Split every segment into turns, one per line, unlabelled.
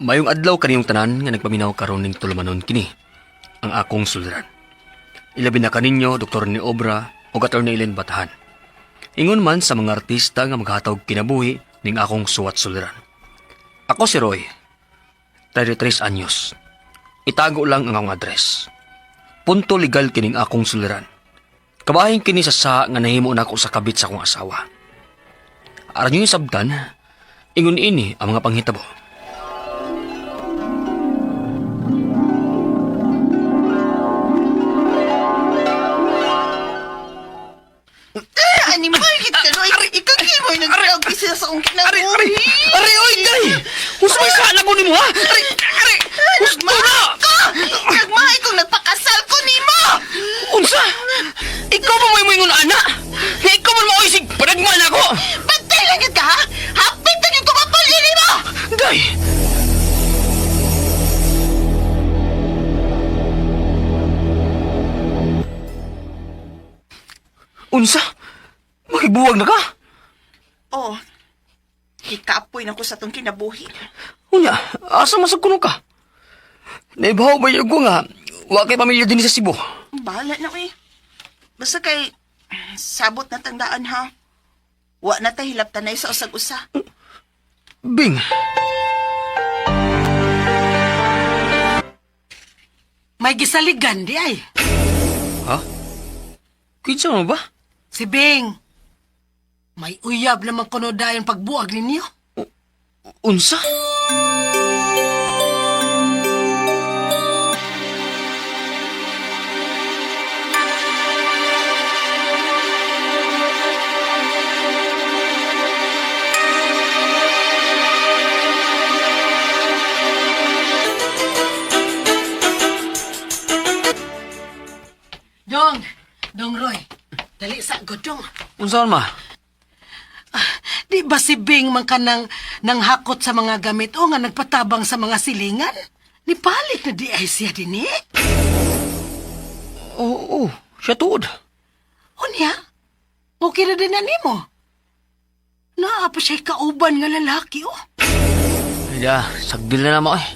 Mayong adlaw kaniyong tanan nga nagpaminaw karon ning tulumanon kini ang akong suliran. Ilabi na kaninyo Dr. ni Obra o Attorney Ellen Batahan. Ingon man sa mga artista nga maghatag kinabuhi ning akong suwat suliran. Ako si Roy, 33 anyos. Itago lang ang akong address. Punto legal kining akong suliran. Kabahin kini sa nga nahimo na ako sa kabit sa akong asawa. Aron yung sabtan, ingon ini ang mga panghitabo.
Ani mo higit ka no? Ikaw mo nag-drag isa sa akong kinabuhi.
Ari, oy, gay! Usay sa anak ko ni mo, ha? Ari! Gusto na!
Nagmahay kong nagpakasal ko nimo.
Unsa? Ikaw ba may moingon ana? Nga ikaw man maoysig panagman ako!
Pantay lang yun ka ha? Hapit na yung kumapalyo nimo.
Day! Unsa? Makibuwag na ka?
Oh, ikapoy na ko sa tong kinabuhi.
Unya, asa masagkuno ka? Naibaw ba yung ko nga, wa kay pamilya din sa Cebu.
Bahala na eh. Basta kay, sabot na tandaan ha. Wa na tahilap tanay sa usag-usa.
Bing!
May gisaligan di ay.
Ha? Kinsa mo ba?
Si Bing. May uyab naman kuno dayon pagbuag ninyo.
Unsa?
Dong Roy. Dali sa godong.
Unsa man ma?
Di ba si Bing man ka nang hakot sa mga gamit o nga nagpatabang sa mga silingan? Nipalik na di ay siya din eh.
Oo, siya tuod.
O niya? Okay na din na nimo. Naa pa siya kauban nga lalaki oh.
Ya, sagdil na naman eh.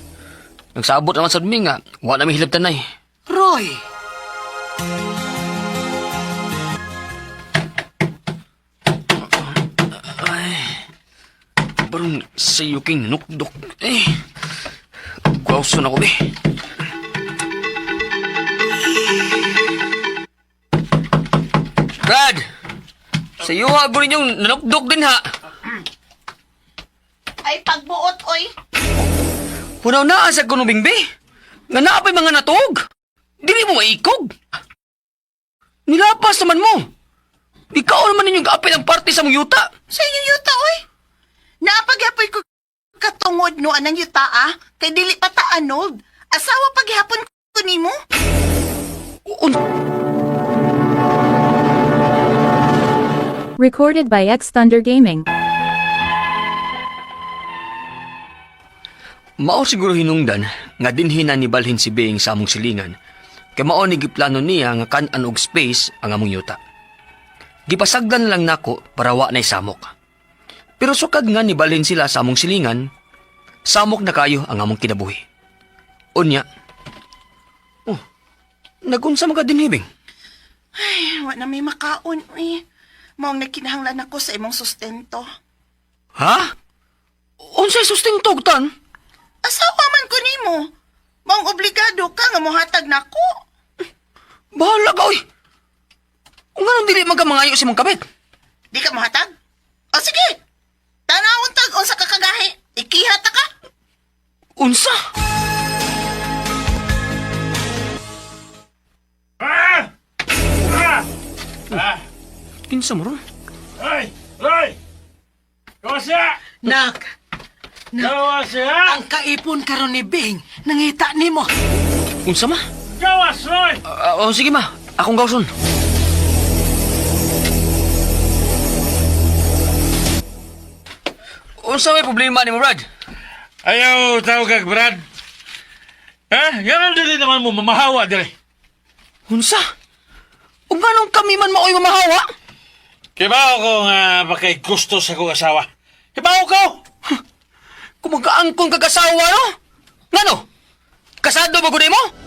Nagsabot naman sa dumi nga, wa na may hilab tanay.
Roy.
Parang sa yuking nukdok. Kwauso na ko be. Brad! Sa iyo ha, burin yung nanukdok din ha.
Ay pagbuot oy.
Punaw na sa kunubing be. Nga naapay mga natog. Dili mo maikog. Nilapas naman mo. Ikaw naman ninyong kaapay ng party sa mong yuta.
Sa inyong yuta oy. Naapagyapoy ko katungod no anang yuta ah. Kay dili pa ta anod. Asawa paghapon ko nimo.
Recorded by X Thunder Gaming.
Mao siguro hinungdan nga dinhi na nibalhin si Bing sa among silingan. Kay mao ni giplano niya nga kan-an og space ang among yuta. Gipasagdan lang nako para wa nay samok. Pero sukad nga nibalhin sila sa among silingan, samok na kayo ang among kinabuhi. Unya. Oh, nagunsa mga dinhi Bing?
Ay, wa na may makaon eh. Maong nagkinahanglan ako sa imong sustento.
Ha? Unsay sustento tan?
Asawa man ko nimo. Maong obligado ka nga mohatag nako.
Bahala ka oy. Kung anong dili man ka mangayo si mong kabit.
Di ka mohatag? O sige. Tanawon tag unsa ka kagahi. Ikihata ka.
Unsa? Kinsa mo ron?
Roy! Roy! Kawasa!
Nak,
Kawasa!
ang kaipon karon ni Bing nangita nimo.
Unsa ma?
Kawas, Roy!
Sige ma, akong gawson. Unsa may problema ni mo, Brad?
Ayaw tawag kag Brad. Yan dili naman mo mamahawa dili.
Unsa? Ug ganong kami man maoy mamahawa?
Kibaw ko nga bakay gusto sa kong asawa. Kibaw ko!
Kung magkaangkong kag-asawa, no? Ngano? Kasado ba gud mo?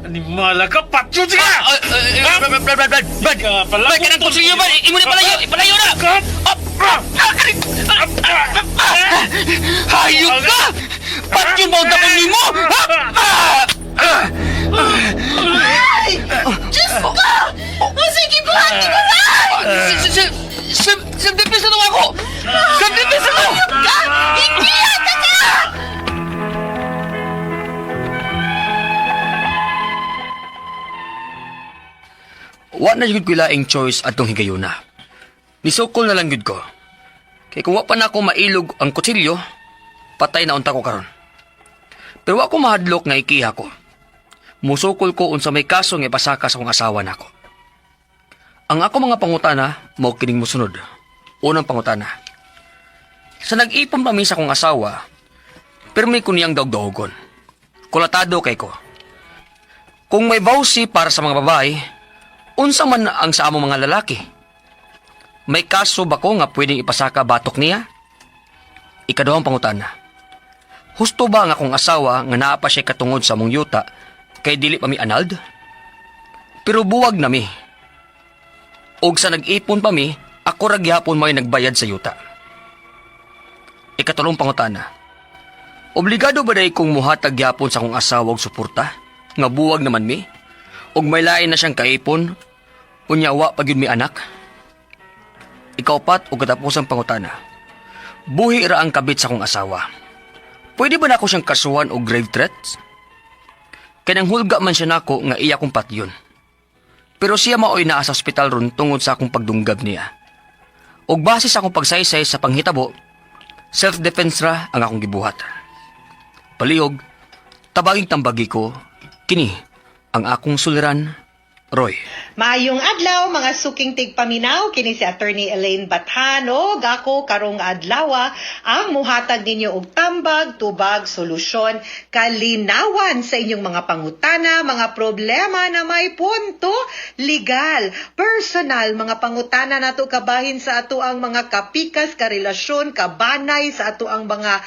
Animala ka, patyo ka!
Brad, kanang konsilyo ba? Imo ni palayo na! Hayop ka! Patyo mo ang tapon mo!
Diyos ko! O sige, buhati ko na!
Sandipis na lang ako! Sandipis na lang!
Ka! Ikiyak ka ka!
Wa na yun ko ilaing choice atong higayuna. Nisukol na lang yun ko. Kaya kung wa pa na ako mailog ang kutsilyo, patay na unta ko karon. Pero wa ko mahadlok nga ikiha ko. Musukol ko unsa may kaso nga ipasaka sa akong asawa nako. Ang ako mga pangutana, mao kining musunod. Unang pangutana. Sa nag-ipon pa mi sa akong asawa, pero may kuniyang dawg-dawgon. Kulatado kay ko. Kung may bawsi para sa mga babae, unsa man ang sa among mga lalaki? May kaso ba ko nga pwedeng ipasaka batok niya? Ikaduhang pangutana. Husto ba nga akong asawa nga naa pa siya katungod sa among yuta kay dili pa mi anald? Pero buwag na mi. Og sa nag-ipon pa mi, ako ra gihapon may nagbayad sa yuta. Ikatulong pangutana. Obligado ba day kong muhatag gihapon sa akong asawa og suporta? Nga buwag naman mi? Og may lain na siyang kaipon, unyawa pag yun mi anak? Ikaupat o katapusang pangutana. Buhi ra ang kabit sa akong asawa. Pwede ba na ako siyang kasuhan o grave threats? Kanang hulga man siya nako nga iya kong patyon. Pero siya maoy naa sa ospital ron tungod sa akong pagdunggab niya. Og base sa akong pagsaysay sa panghitabo, self-defense ra ang akong gibuhat. Palihog, tabaging tambagi ko, kini ang akong suliran, Roy.
Maayong adlaw mga suking tigpaminaw kini si Attorney Elaine Bathan ako karong adlaw ang muhatag ninyo og tambag, tubag, solusyon, kalinawan sa inyong mga pangutana, mga problema na may punto, legal, personal, mga pangutana nato kabahin sa ato ang mga kapikas, karelasyon, kabanay sa ato ang mga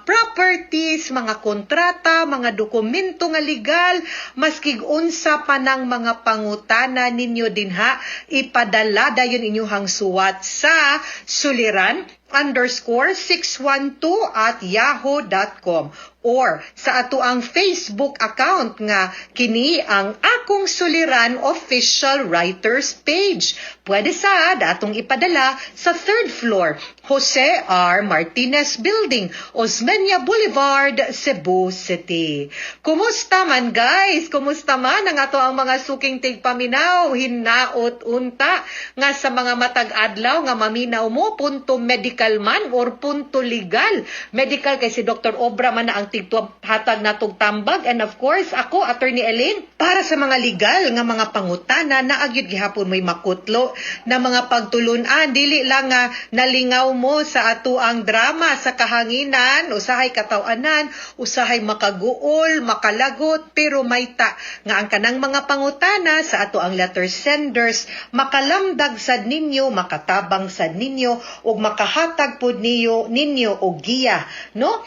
properties, mga kontrata, mga dokumento nga legal, maskig unsa pa ng mga pangutana ninyo dinha, ipadala dayon inyuhang suwat sa suliran_612@yahoo.com or sa ato ang Facebook account nga kini ang Akong Suliran Official Writers Page. Pwede sa datong ipadala sa 3rd floor, Jose R. Martinez Building, Osmeña Boulevard, Cebu City. Kumusta man guys? Kumusta man ang ato ang mga suking tigpaminaw? Hinaot unta nga sa mga matag adlaw nga maminaw mo punto medical man or punto legal. Medical kay si Dr. Obra man na ang tighatag natog tambag, and of course ako Attorney Elaine para sa mga legal nga mga pangutana na agyud gihapon may makutlo na mga pagtulunan, dili lang nga nalingaw mo sa ato ang drama sa kahanginan, usahay katawanan, usahay makaguol, makalagot, pero may ta nga ang kanang mga pangutana sa ato ang letter senders makalamdag sad ninyo, makatabang sad ninyo ug makahatag pud ninyo og giya, no?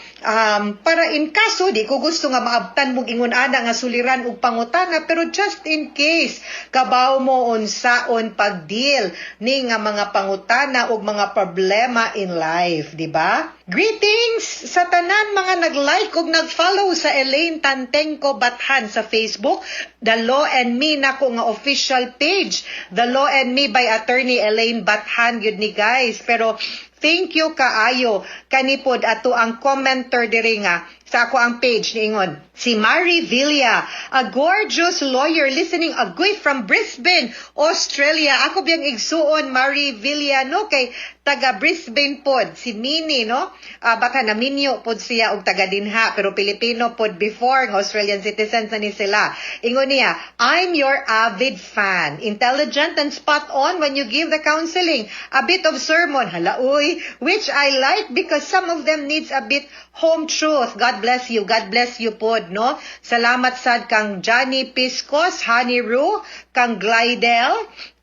Para in kaso di ko gusto nga maabtan mong ingon ana nga suliran og pangutana, pero just in case kabaw mo unsaon pag-deal ni nga mga pangutana og mga problema in life, di ba? Greetings sa tanan mga nag-like ug nag-follow sa Elaine Tantengco Bathan sa Facebook, The Law and Me nako nga official page, The Law and Me by Attorney Elaine Bathan gyud ni guys. Pero thank you kaayo kanipod ato ang commenter diri nga sa ako ang page niingon. Si Marie Villa, a gorgeous lawyer listening agoy from Brisbane, Australia. Ako biyang igsuon Marie Villa no kay taga Brisbane pod si Mini no. Baka na minyo pod siya og taga dinha pero Pilipino pod before ng Australian citizens na ni sila. Ingon niya, I'm your avid fan. Intelligent and spot on when you give the counseling. A bit of sermon, halaoy, which I like because some of them needs a bit home truth. God bless you. God bless you pod, no? Salamat sad kang Johnny Piscos, Honey Roo, kang Glidel,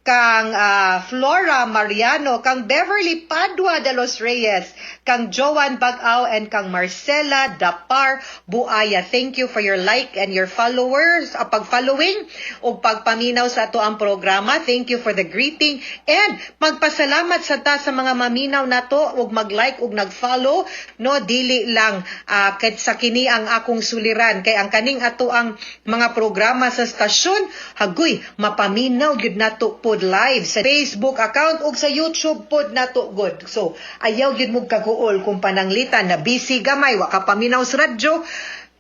kang Flora Mariano, kang Beverly Padua de los Reyes, kang Joan Bagaw, and kang Marcela Dapar Buaya. Thank you for your like and your followers, pag-following o pagpaminaw sa ato ang programa. Thank you for the greeting and magpasalamat sa ta sa mga maminaw nato ug mag-like ug nag-follow, no, dili lang ket sa kini ang akong suliran kay ang kaning ato ang mga programa sa stasyon hagoy mapaminaw gyud nato pod live sa Facebook account ug sa YouTube pod nato good. So ayaw gyud mo kaguol kung pananglitan na busy gamay wa ka paminaw sa radyo,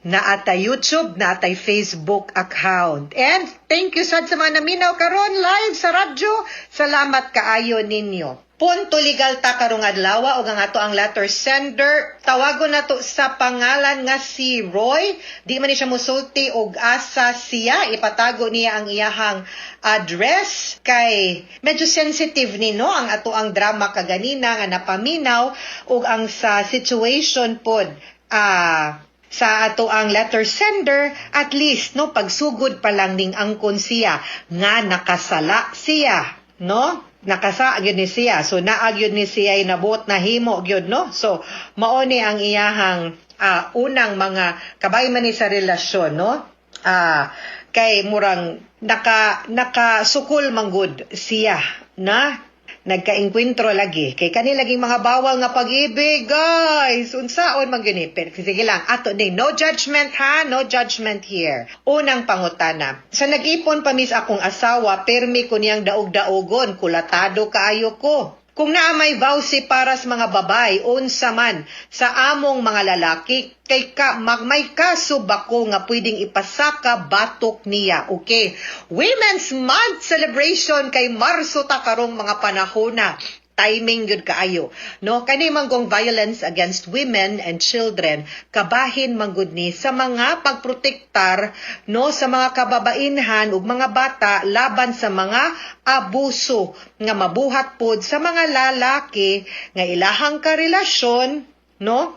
naatay YouTube, naatay Facebook account. And thank you sad sa mga naminaw karon live sa radyo. Salamat kaayo ninyo. Punto legal ta karong adlaw ug ang ato ang letter sender tawagon nato sa pangalan nga si Roy. Di man ni siya mosulti og asa siya ipatago niya ang iyahang address kay medyo sensitive ni no ang ato ang drama kaganina nga napaminaw ug ang sa situation pod sa ato ang letter sender, at least no pagsugod pa lang ning angkon siya nga nakasala siya, no? Nakasa gyud ni siya. So naag ni siya nabot na himo gyud, no? So mao ni ang iyahang unang mga kabay man ni sa relasyon, no? Kay murang nakasukol manggod siya na nagkaengkwentro lagi kay kani laging mga bawal nga pag-ibig, guys. Unsaon man gani? Pero sige lang, ato ni no judgment ha, no judgment here. Unang pangutana, sa nag-ipon pa mis akong asawa, permi ko niyang daog-daogon, kulatado kaayo ko. Kung naamay vowsy para sa mga babay, unsa man sa among mga lalaki, kay may kaso ba ko nga pwedeng ipasaka batok niya, okay? Women's Month celebration kay Marso ta karong mga panahon na. Timing yun kaayo. No, kani manggong violence against women and children, kabahin manggod ni sa mga pagprotektar no sa mga kababainhan ug mga bata laban sa mga abuso nga mabuhat pod sa mga lalaki nga ilahang karelasyon, no?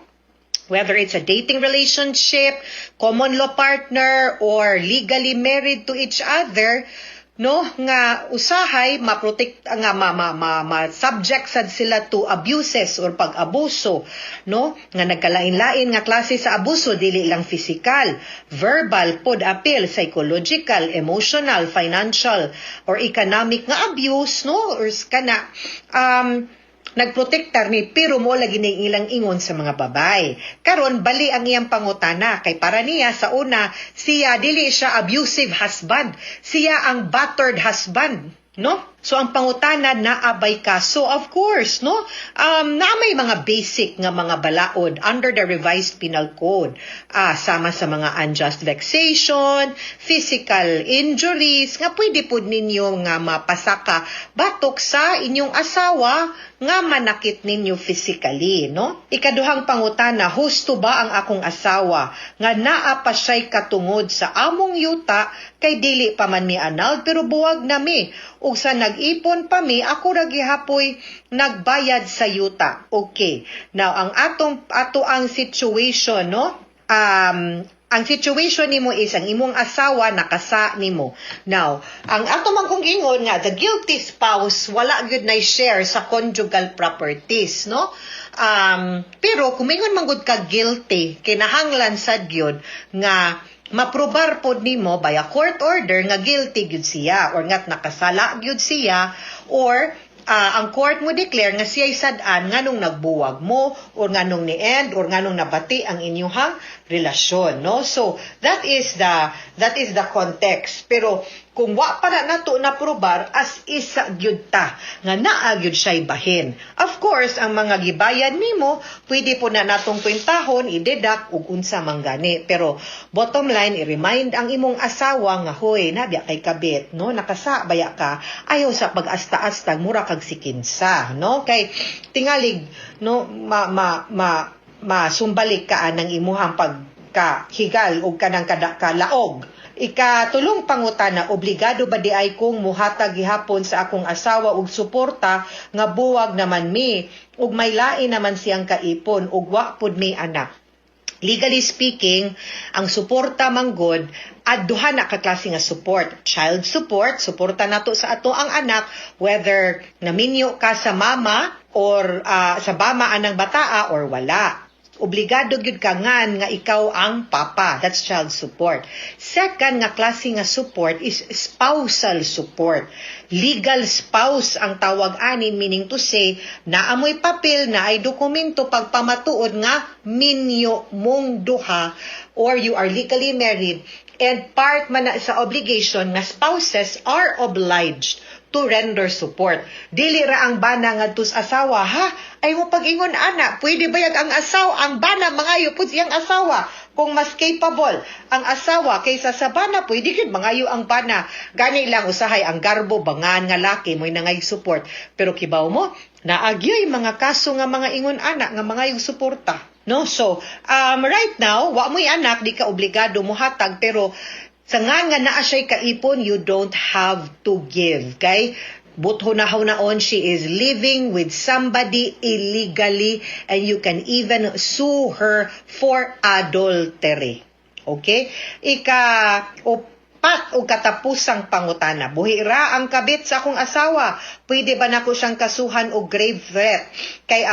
Whether it's a dating relationship, common law partner, or legally married to each other, no, nga usahay maprotect nga subject sad sila to abuses or pag-abuso, no, nga nagkalain-lain nga klase sa abuso, dili lang physical, verbal pod appeal, psychological, emotional, financial or economic nga abuse, no, or kana nagprotektar ni pero mo lagi ning ilang ingon sa mga babay. Karon bali ang iyang pangutana kay para niya sa una siya dili siya abusive husband, siya ang battered husband, no? So ang pangutana naabay ka. So of course, no, na may mga basic nga mga balaod under the revised penal code. Sama sa mga unjust vexation, physical injuries, nga pwede po ninyo nga mapasaka batok sa inyong asawa nga manakit ninyo physically, no? Ikaduhang pangutana, husto ba ang akong asawa nga naa pa siya'y katungod sa among yuta kay dili pa man mi anal pero buwag na mi ug sa nag-ipon pa mi ako ra gihapoy nagbayad sa yuta. Okay. Now ang ato ang situation, no? Ang situation nimo is ang imong asawa nakasa nimo. Now, ang ato man kong ingon nga the guilty spouse wala gyud na share sa conjugal properties, no? Pero kung mingon man gud ka guilty, kinahanglan sad gyud nga maprobar pod nimo by a court order nga guilty gyud siya or nga nakasala gyud siya or ang court mo declare nga siya'y sad-an nganong nagbuwag mo or nganong ni-end or nganong nabati ang inyong relasyon, no? So that is the context. Pero kung wa pa na nato na probar as isa gyud ta nga naa gyud siya'y bahin. Of course, ang mga gibayad nimo pwede po na natong kwentahon i-deduct ug unsa man gani. Pero bottom line, i-remind ang imong asawa nga hoy nabiya kay kabit, no? Nakasa baya ka, ayaw sa pag-asta-asta mura kag sikinsa, no? Kay tingalig, no, masumbalik ka ng imuhang pagkahigal ug kanang kalaog. Ikatulong pangutana, obligado ba di ay kong muhatag gihapon sa akong asawa og suporta nga buwag naman mi ug may lain naman siyang kaipon ug wa pud mi anak. Legally speaking, ang suporta manggod duha na ka klase nga support. Child support, suporta nato sa ato ang anak whether naminyo ka sa mama or sa bama anang bataa or wala. Obligado gyud ka nga ikaw ang papa. That's child support. Second nga klase nga support is spousal support. Legal spouse ang tawag ani, meaning to say naamoy papel na ay dokumento pagpamatuod nga minyo mong duha or you are legally married and part man na sa obligation nga spouses are obliged to render support. Dili ra ang bana ngadto sa asawa, ha? Ay mo pag-ingon ana, pwede bayag ang asawa, ang bana mangayo pud siyang asawa. Kung mas capable ang asawa kaysa sa bana, pwede gyud mangayo ang bana. Gani lang usahay ang garbo bangan nga laki mo'y nangay support. Pero kibaw mo, naagyoy mga kaso nga mga ingon ana nga mangayong suporta. No? So, right now, wa mo'y anak, di ka obligado mo hatag, pero sa nga naa siya'y kaipon, you don't have to give. Kay butho-naon she is living with somebody illegally and you can even sue her for adultery. Okay? Upat o katapusang pangutana. Buhira ang kabit sa akong asawa. Pwede ba nako siyang kasuhan o grave threat? Kay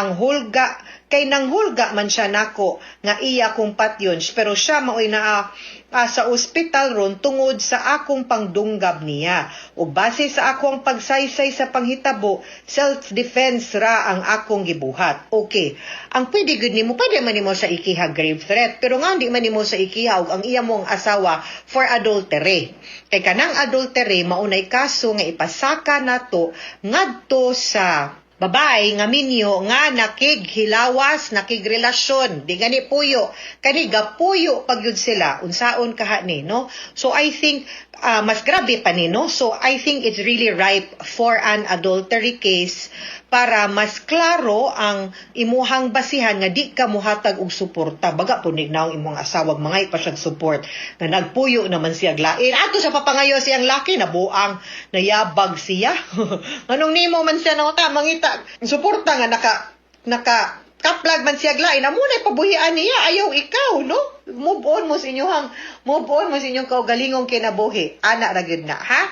nang hulga man siya nako nga iya kong patyon, pero siya maoy na sa ospital ron tungod sa akong pangdunggab niya. O base sa akong pagsaysay sa panghitabo, self-defense ra ang akong gibuhat. Okay, ang pwede man nimo sa ikiha grave threat, pero nga hindi man nimo sa ikiha og ang iya mong asawa for adultery. Kay kanang adultery maunay kaso nga ipasaka nato ngadto sa babae nga minyo nga nakighilawas, nakigrelasyon, di gani puyo, kani gapuyo pagyud sila, unsaon kaha ni, no? So I think mas grabe pa ni, no? So I think it's really ripe for an adultery case para mas klaro ang imuhang basihan nga di ka muhatag og suporta. Baga po nignaw imong asawag mga ipasag support na nagpuyo naman siya lain. Ato sa papangayo siyang laki na buang nayabag siya. Anong nimo man siya nang mangita suporta nga naka kaplag man siya lain. Amuna pabuhian niya ayaw ikaw, no? Move on mo sa inyong kaugalingong kinabuhi. Ana ra gyud na, ha?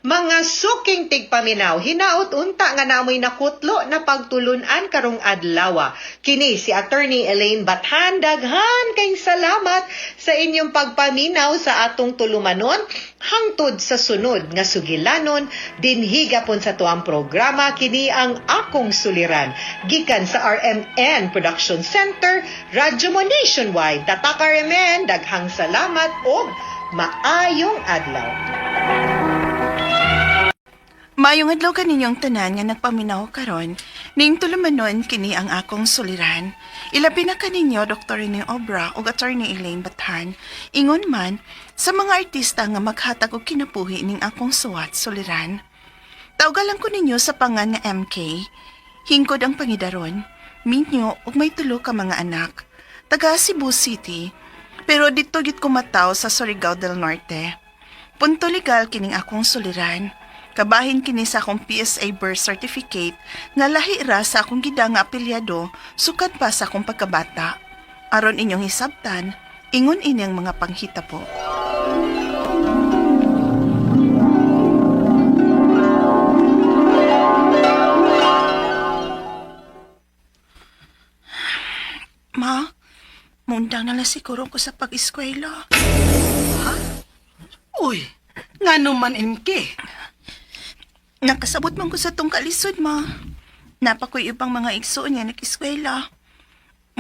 Mga suking tigpaminaw, hinaot unta nga namoy nakutlo na pagtulunan karong adlaw. Kini si Attorney Elaine Bathan, daghan kayong salamat sa inyong pagpaminaw sa atong tulumanon hangtod sa sunod nga sugilanon dinhi gapon sa tuang programa. Kini ang akong suliran gikan sa RMN Production Center, Radyo Mo Nationwide. Dataka remen, daghang salamat o maayong adlaw.
Mayong adlaw kaninyong tanan nga nagpaminaw karon, ning tulumanon kini ang akong suliran. Ilabi na kaninyo Dr. Rene Obra ug Attorney Elaine Bathan, ingon man sa mga artista nga maghatag og kinabuhi ning akong suwat suliran. Tawgalan ko ninyo sa pangan nga MK, hingkod ang pangidaron, minyo ug may tulo ka mga anak, taga Cebu City, pero dito gid kumataw sa Surigao del Norte. Punto legal kining akong suliran. Kabahin kini sa akong PSA birth certificate nga lahi ra sa akong gida nga apelyado sukad pa sa akong pagkabata. Aron inyong hisabtan, ingon inyang mga panghita po. Ma, mundang na lang siguro ko sa pag-eskwela.
Uy, nga naman MK.
Nakasabot man ko sa tong kalisod, ma. Napakoy ibang mga igsoon nga nag-eskwela.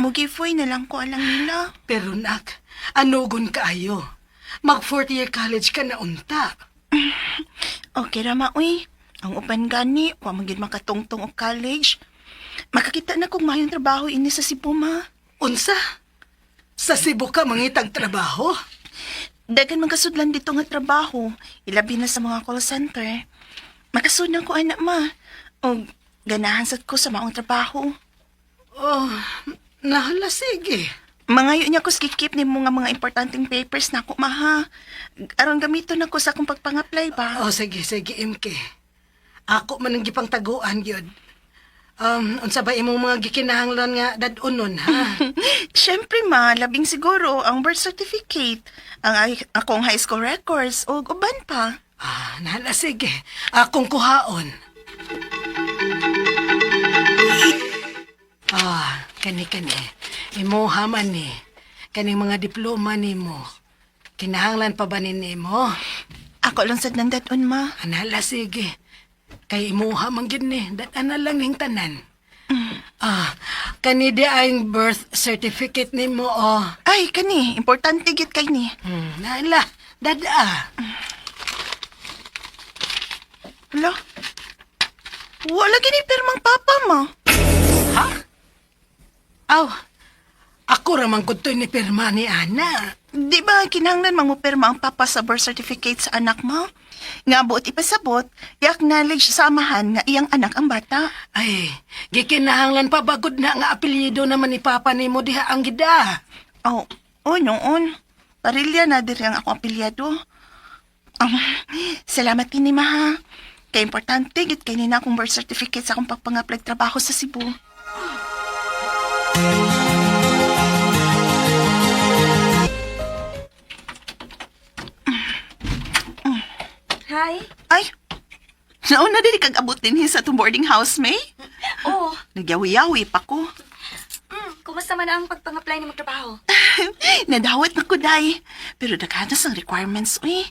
Mugifoy na lang ko alang nila.
Pero nak, anugon kaayo. Mag 4th year college ka na unta.
Okay ra, ma, uy. Ang upan gani, wa magid makatungtong og college. Makakita na kong mayong trabaho ini sa Cebu, ma.
Unsa? Sa Cebu ka mangitag trabaho?
Dagan magkasudlan dito nga trabaho. Ilabi na sa mga call center. Makasud na ko, anak, ma. O ganahan sad ko sa maong trabaho.
Oh, nahala sige.
Mangayo niya ko skikip ni mga importanteng papers na ako, ma, ha. Aron gamito na ko sa akong pagpang-apply ba?
Oh, sige, MK. Ako man ang gipang taguan, yun. Unsa ba imong mga gikinahanglan nga dad-unon, ha?
Siyempre ma, labing siguro ang birth certificate, akong high school records o uban pa.
Nala, sige. Akong kuhaon. Kani. Imuha man ni. Kaning mga diploma ni mo. Kinahanglan pa ba ni mo?
Ako lang sad ng dadon ma.
Nala, sige. Kay imuha man gid ni. Datan na lang ning tanan. Kani di ang birth certificate ni mo, oh.
Ay, kani, importante gid kay ni.
Nala, dada.
Hala, wala gini pirmang papa mo.
Ako raman ko to ni pirma ni Ana.
Di ba kinahanglan mangupirma ang papa sa birth certificate sa anak mo? Nga buot ipasabot, i-acknowledge sa amahan nga iyang anak ang bata.
Ay, gikinahanglan pa bagod na nga apelyido naman ni Papa ni mo diha ang gida.
Oh, noon. Parilya na diri ang akong apelyado. Salamat kini ma ha. Kaya importante, git kay nina akong birth certificate sa akong pagpangaplag trabaho sa Cebu.
Hi.
Ay, nauna din kag abot din sa itong boarding house, May.
Oh,
Nagyawi-yawi pa ko.
kumusta man ang pagpang-apply ni magtrabaho?
Nadawat na ko, day. Pero daghanas ang requirements, uy.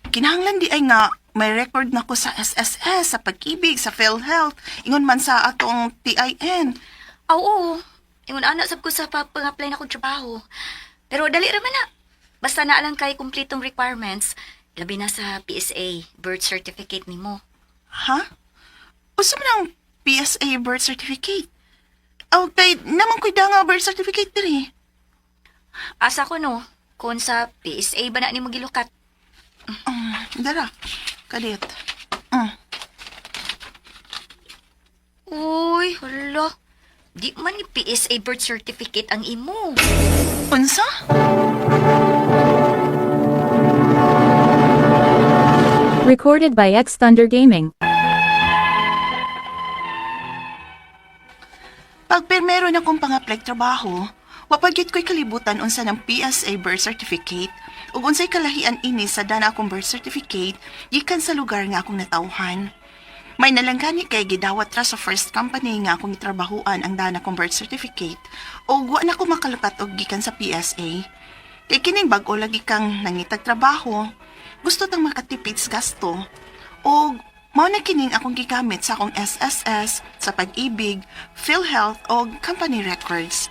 Kinahanglan di ay nga may record na ko sa SSS, sa pag-ibig, sa PhilHealth, ingon man sa atong TIN.
Oo. Ingon anak sab ko sa pagpang-apply na kong trabaho. Pero dali raman na. Basta na lang kay kumpletong requirements, labi na sa PSA, birth certificate nimo.
Ha? Usa man ang PSA birth certificate? Kay naman ko'y nga birth certificate diri.
Asa ko no, kung sa PSA ba na nimo gilukat?
Dara, kadit.
Uy, hala. Di man ni PSA birth certificate ang imo.
Unsa?
Recorded by X Thunder Gaming.
Pag permero na kong pang-apply trabaho, wapagit ko'y kalibutan unsa ng PSA birth certificate ug unsay kalahian ini sa dana akong birth certificate gikan sa lugar nga akong natawhan. May nalanggani kay gidawat ra sa first company nga akong gitrabahuan ang dana kong birth certificate ug wa na ko makalupat og gikan sa PSA. Kay kining bag-o lagi kang nangitag trabaho, gusto tang makatipid sa gasto ug mao na kining akong gigamit sa akong SSS, sa pag-ibig, PhilHealth o company records.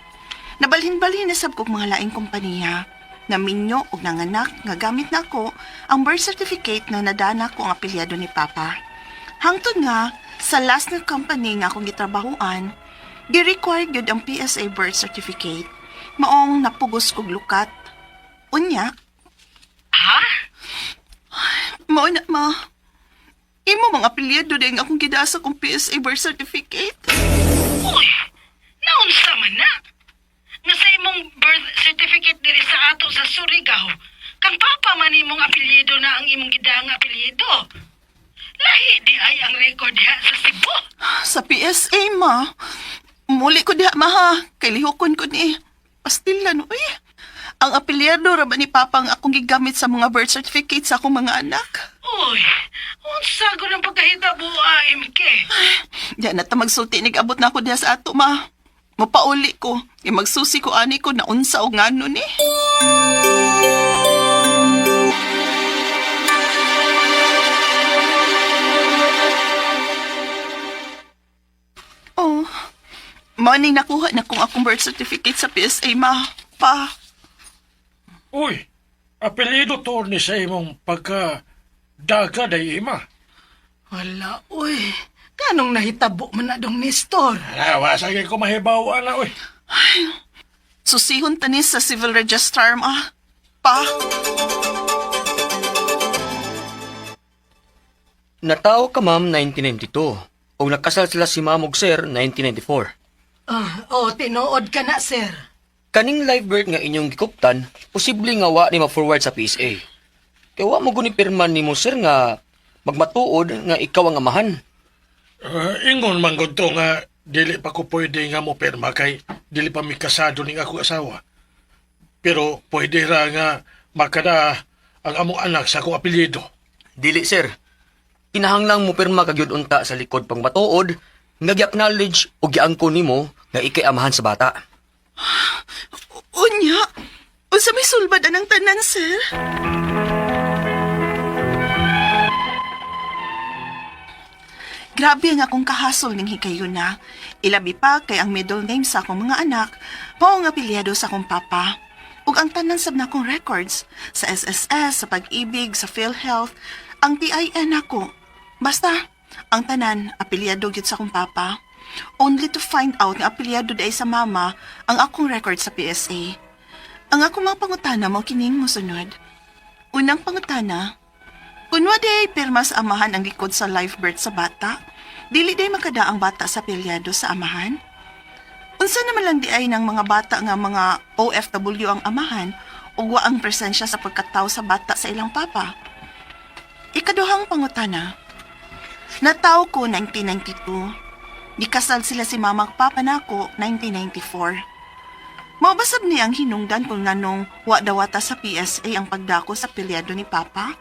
Nabalhin-balhin na sab kog mga laing kompanya. Naminyo og nanganak nga gamit na ako ang birth certificate na nadana ko ang apelyado ni Papa. Hangtod nga, sa last na company nga akong gitrabahuan, gi-required yun ang PSA birth certificate. Maong napugos kog lukat. Unya. Ha? Mao na, ma. Imo mga apelyado din akong gidasa kong PSA birth certificate.
Uy, naunsa man na. Nga sa imong birth certificate diri sa ato sa Surigao, kang papa man imong apelyido na ang imong gidang apelyido. Lahi di ay ang record diha sa Cebu.
Sa PSA, ma. Muli ko diha, ma, ha. Kay lihokon ko ni. Pastilan, uy. Ang apelyado ra ba ni Papa ang akong gigamit sa mga birth certificate sa akong mga anak?
Uy, unsa ko ng pagkahitabo, MK?
Diyan na ta magsulti abot na ako diha sa ato, ma. Mapauli ko. Magsusi ko ani ko na unsa o ngano ni. Oh, maning nakuha na kong akong birth certificate sa PSA, ma. Pa.
Uy, apelido to ni sa imong pagka-daga day ima.
Wala, uy. Kanong nahitabo man na dong Nestor?
Wasagay ko mahibawa na, uy.
Susihon tanis sa civil registrar, ma. Pa.
Nataw ka ma'am 1992 o nakasal sila si ma'am ug sir 1994.
Tinuod ka na, sir.
Kaning live birth nga inyong gikuptan, posible nga wa ni ma-forward sa PSA. Kaya wa mo guni pirman ni mo sir nga magmatuod nga ikaw ang amahan.
Ingon man gud to nga
dili pa ko pwede nga mo perma kay dili pa mi kasado ning ako asawa. Pero pwede ra nga makada ang among anak sa akong apelyido.
Dili, sir. Kinahanglang mo pirma kagyud unta sa likod pang matuod nga gi-acknowledge o giangko nimo nga ikay amahan sa bata.
Unya, unsa may sulbad anang tanan, sir? Grabe ang akong kahasol ning hikayon na. Ilabi pa kay ang middle name sa akong mga anak, mao nga apelyado sa akong papa. Ug ang tanan sab na akong records sa SSS, sa Pag-ibig, sa PhilHealth, ang TIN ako. Basta, ang tanan apelyado gyud sa akong papa. Only to find out nga apelyado day sa mama ang akong record sa PSA. Ang akong mga pangutana mo kining mosunod. Unang pangutana, kunwa day pirma sa amahan ang likod sa live birth sa bata, dili day makada ang bata sa apelyado sa amahan? Unsa naman lang di ay ng mga bata nga mga OFW ang amahan ug wa ang presensya sa pagkatawo sa bata sa ilang papa? Ikaduhang pangutana, nataw ko 1992. Gikasal sila si mama ug papa nako 1994. Mabasab niya ang hinungdan kung nganong wa dawata sa PSA ang pagdako sa apelyado ni papa?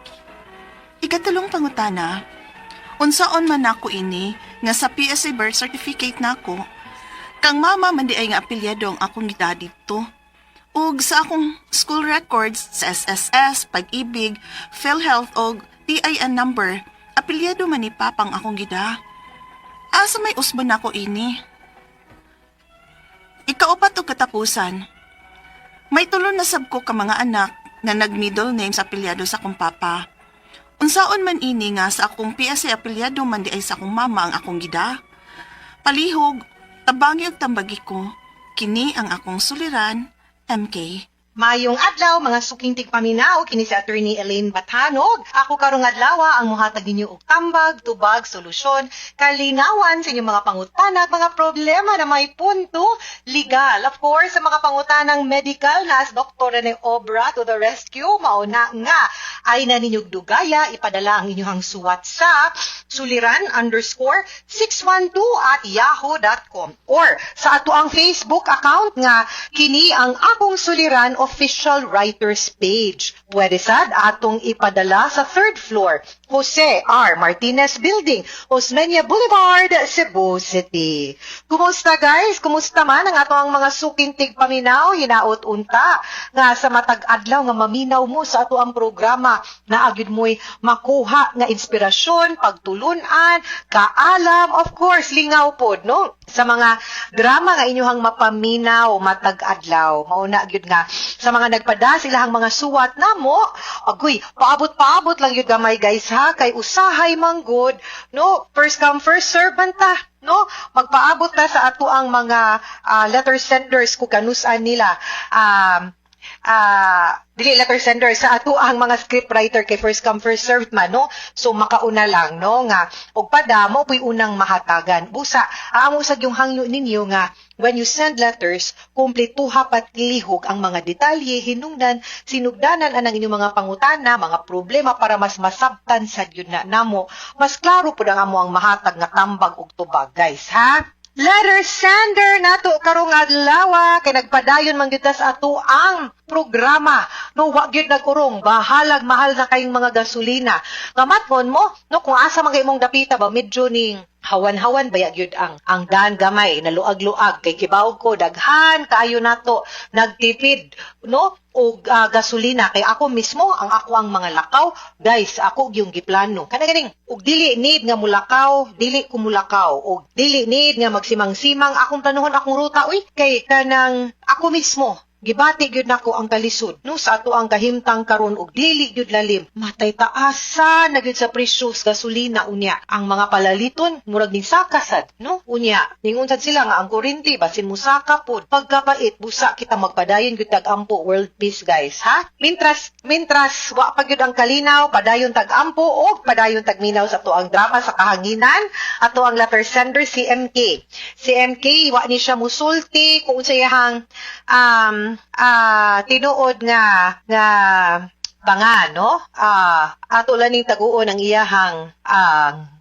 Ikatulong pangutana, unsaon man nako ini nga sa PSA birth certificate nako, kang mama man di ay nga apelyado ang akong gida dito. Ug sa akong school records sa SSS, Pag-ibig, PhilHealth og TIN number, apelyado man ni papa ang akong gida. Asa may usban nako ini? Ikaupat o katapusan, may tulo na sab ko ka mga anak na nag-middle name sa apelyado sa akong papa. Unsaon man ini nga sa akong PSA apelyado man di ay sa akong mama ang akong gida. Palihog, tabangi ug tambagi ko, kini ang akong suliran, MK.
Mayong adlaw mga suking tigpaminaw kini si Attorney Elaine Batanog. Ako karong adlaw ang muhatag ninyo og tambag, tubag, solusyon, kalinawan sa inyong mga pangutana at mga problema na may punto legal. Of course, sa mga pangutanang medical na as Dr. Rene Obra to the rescue, mauna nga ay naninyog dugaya, ipadala ang inyong suwat sa suliran_612@yahoo.com or sa ato ang Facebook account nga kini ang akong suliran official writers page. Pwede sad atong ipadala sa 3rd floor, Jose R. Martinez Building, Osmeña Boulevard, Cebu City. Kumusta guys? Kumusta man ang ato ang mga suking tigpaminaw, hinaot unta nga sa matag adlaw nga maminaw mo sa ato ang programa na agud mo'y makuha nga inspirasyon, pagtulunan, kaalam, of course, lingaw pod, no? Sa mga drama nga inyong mapaminaw matag adlaw. Mauna gyud nga sa mga nagpada silahang mga suwat namo, agoy, paabot-paabot lang yun gamay guys ha, kay usahay manggod, no? First come, first serve man ta, no? Magpaabot ta sa ato ang mga letter senders kung kanusan nila. Dili letter sender sa ato ang mga script writer kay first come first served man, no? So makauna lang, no, nga og padamo puy unang mahatagan. Busa amo sa yung hangyo ninyo nga when you send letters, kumpletuha pat lihog ang mga detalye, hinungdan, sinugdanan anang inyong mga pangutana, mga problema para mas masabtan sa yun na namo. Mas klaro pud ang amo ang mahatag nga tambag ug tubag, guys, ha? Letter sender nato karong adlaw kay nagpadayon man kita sa ato ang programa. No, wa gyud nag-urong, bahalag mahal na kayong mga gasolina. Ngamatmon mo, no, kung asa man kay imong dapita ba medyo ning hawan-hawan baya gyud ang daan gamay na luag-luag kay kibaw ko daghan kaayo nato nagtipid, no, og gasolina kay ako mismo ang ako ang mga lakaw guys, ako yung giplano kana ganing og dili need nga mulakaw, dili ko mulakaw og dili need nga magsimang-simang akong planuhon akong ruta uy kay kanang ako mismo gibati gyud nako ang kalisod, no, sa ato ang kahimtang karon og dili gyud lalim matay taasa na gyud sa presyo sa gasolina unya ang mga palaliton murag ning sakasad, no, unya ningon sad sila nga ang kuryente basin mo saka pod pagkapait busa kita magpadayon gyud tag-ampo world peace guys, ha? Mintras wa pa gyud ang kalinaw padayon tag-ampo og padayon tagminaw sa ato ang drama sa kahanginan ato ang letter sender si MK wa ni siya musulti kung unsayahang tinuod nga pa nga, no? Ato lang ning taguon ang iyahang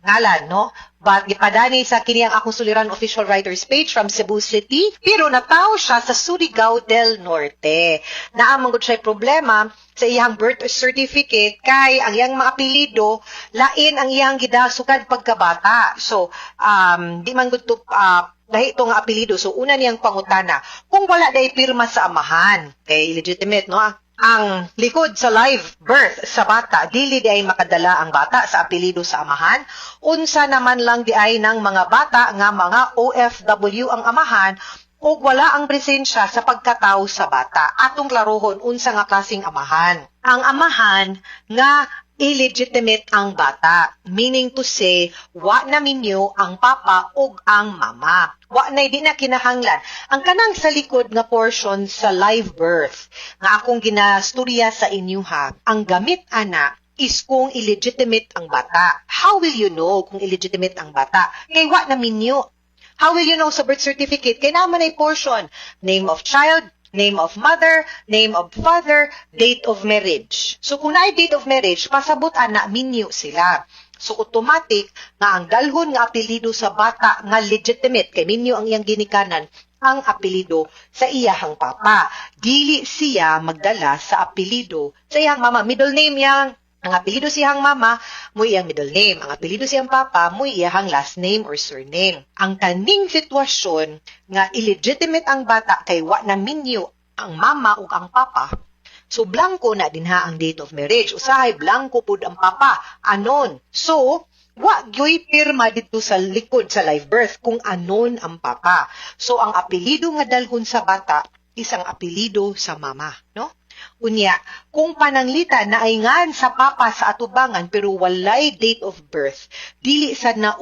ngalan, no? But gipadani sa kini ang akong suliran official writers page from Cebu City, pero nataw siya sa Surigao del Norte. Naamang gud siya problema sa iyang birth certificate kay ang iyang mga apelyido lain ang iyang gidasukan pagkabata. So, di man gud to lahi ito nga apelyido. So, una niyang pangutana, kung wala day pirma sa amahan, kay illegitimate, no? Ang likod sa live birth sa bata, dili di ay makadala ang bata sa apelyido sa amahan. Unsa naman lang di ay ng mga bata nga mga OFW ang amahan o wala ang presensya sa pagkatao sa bata. Atong klarohon unsa nga klaseng amahan. Ang amahan nga illegitimate ang bata. Meaning to say, wa na minyo ang papa ug ang mama. Wa na di na kinahanglan. Ang kanang sa likod nga portion sa live birth nga akong ginastorya sa inyo ha, ang gamit ana is kung illegitimate ang bata. How will you know kung illegitimate ang bata? Kay wa na minyo. How will you know sa birth certificate? Kay naman ay portion, name of child, name of mother, name of father, date of marriage. So kung naay date of marriage, pasabot ana minyo sila. So automatic nga ang dalhon nga apelyido sa bata nga legitimate kay minyo ang iyang ginikanan ang apelyido sa iyahang papa. Dili siya magdala sa apelyido sa iyang mama. Middle name yang ang apelyido siyang mama, mo iyang middle name. Ang apelyido siyang papa, mo iyang last name or surname. Ang kaning sitwasyon nga illegitimate ang bata kay wa na minyo ang mama ug ang papa. So blanco na dinha ang date of marriage. Usahay blanco pud ang papa. Anon. So wa gyoy pirma dito sa likod sa live birth kung anon ang papa. So ang apelyido nga dalhon sa bata isang apelyido sa mama, no? Unya, kung pananglitan na ay ngan sa papa sa atubangan pero walay date of birth, dili sad na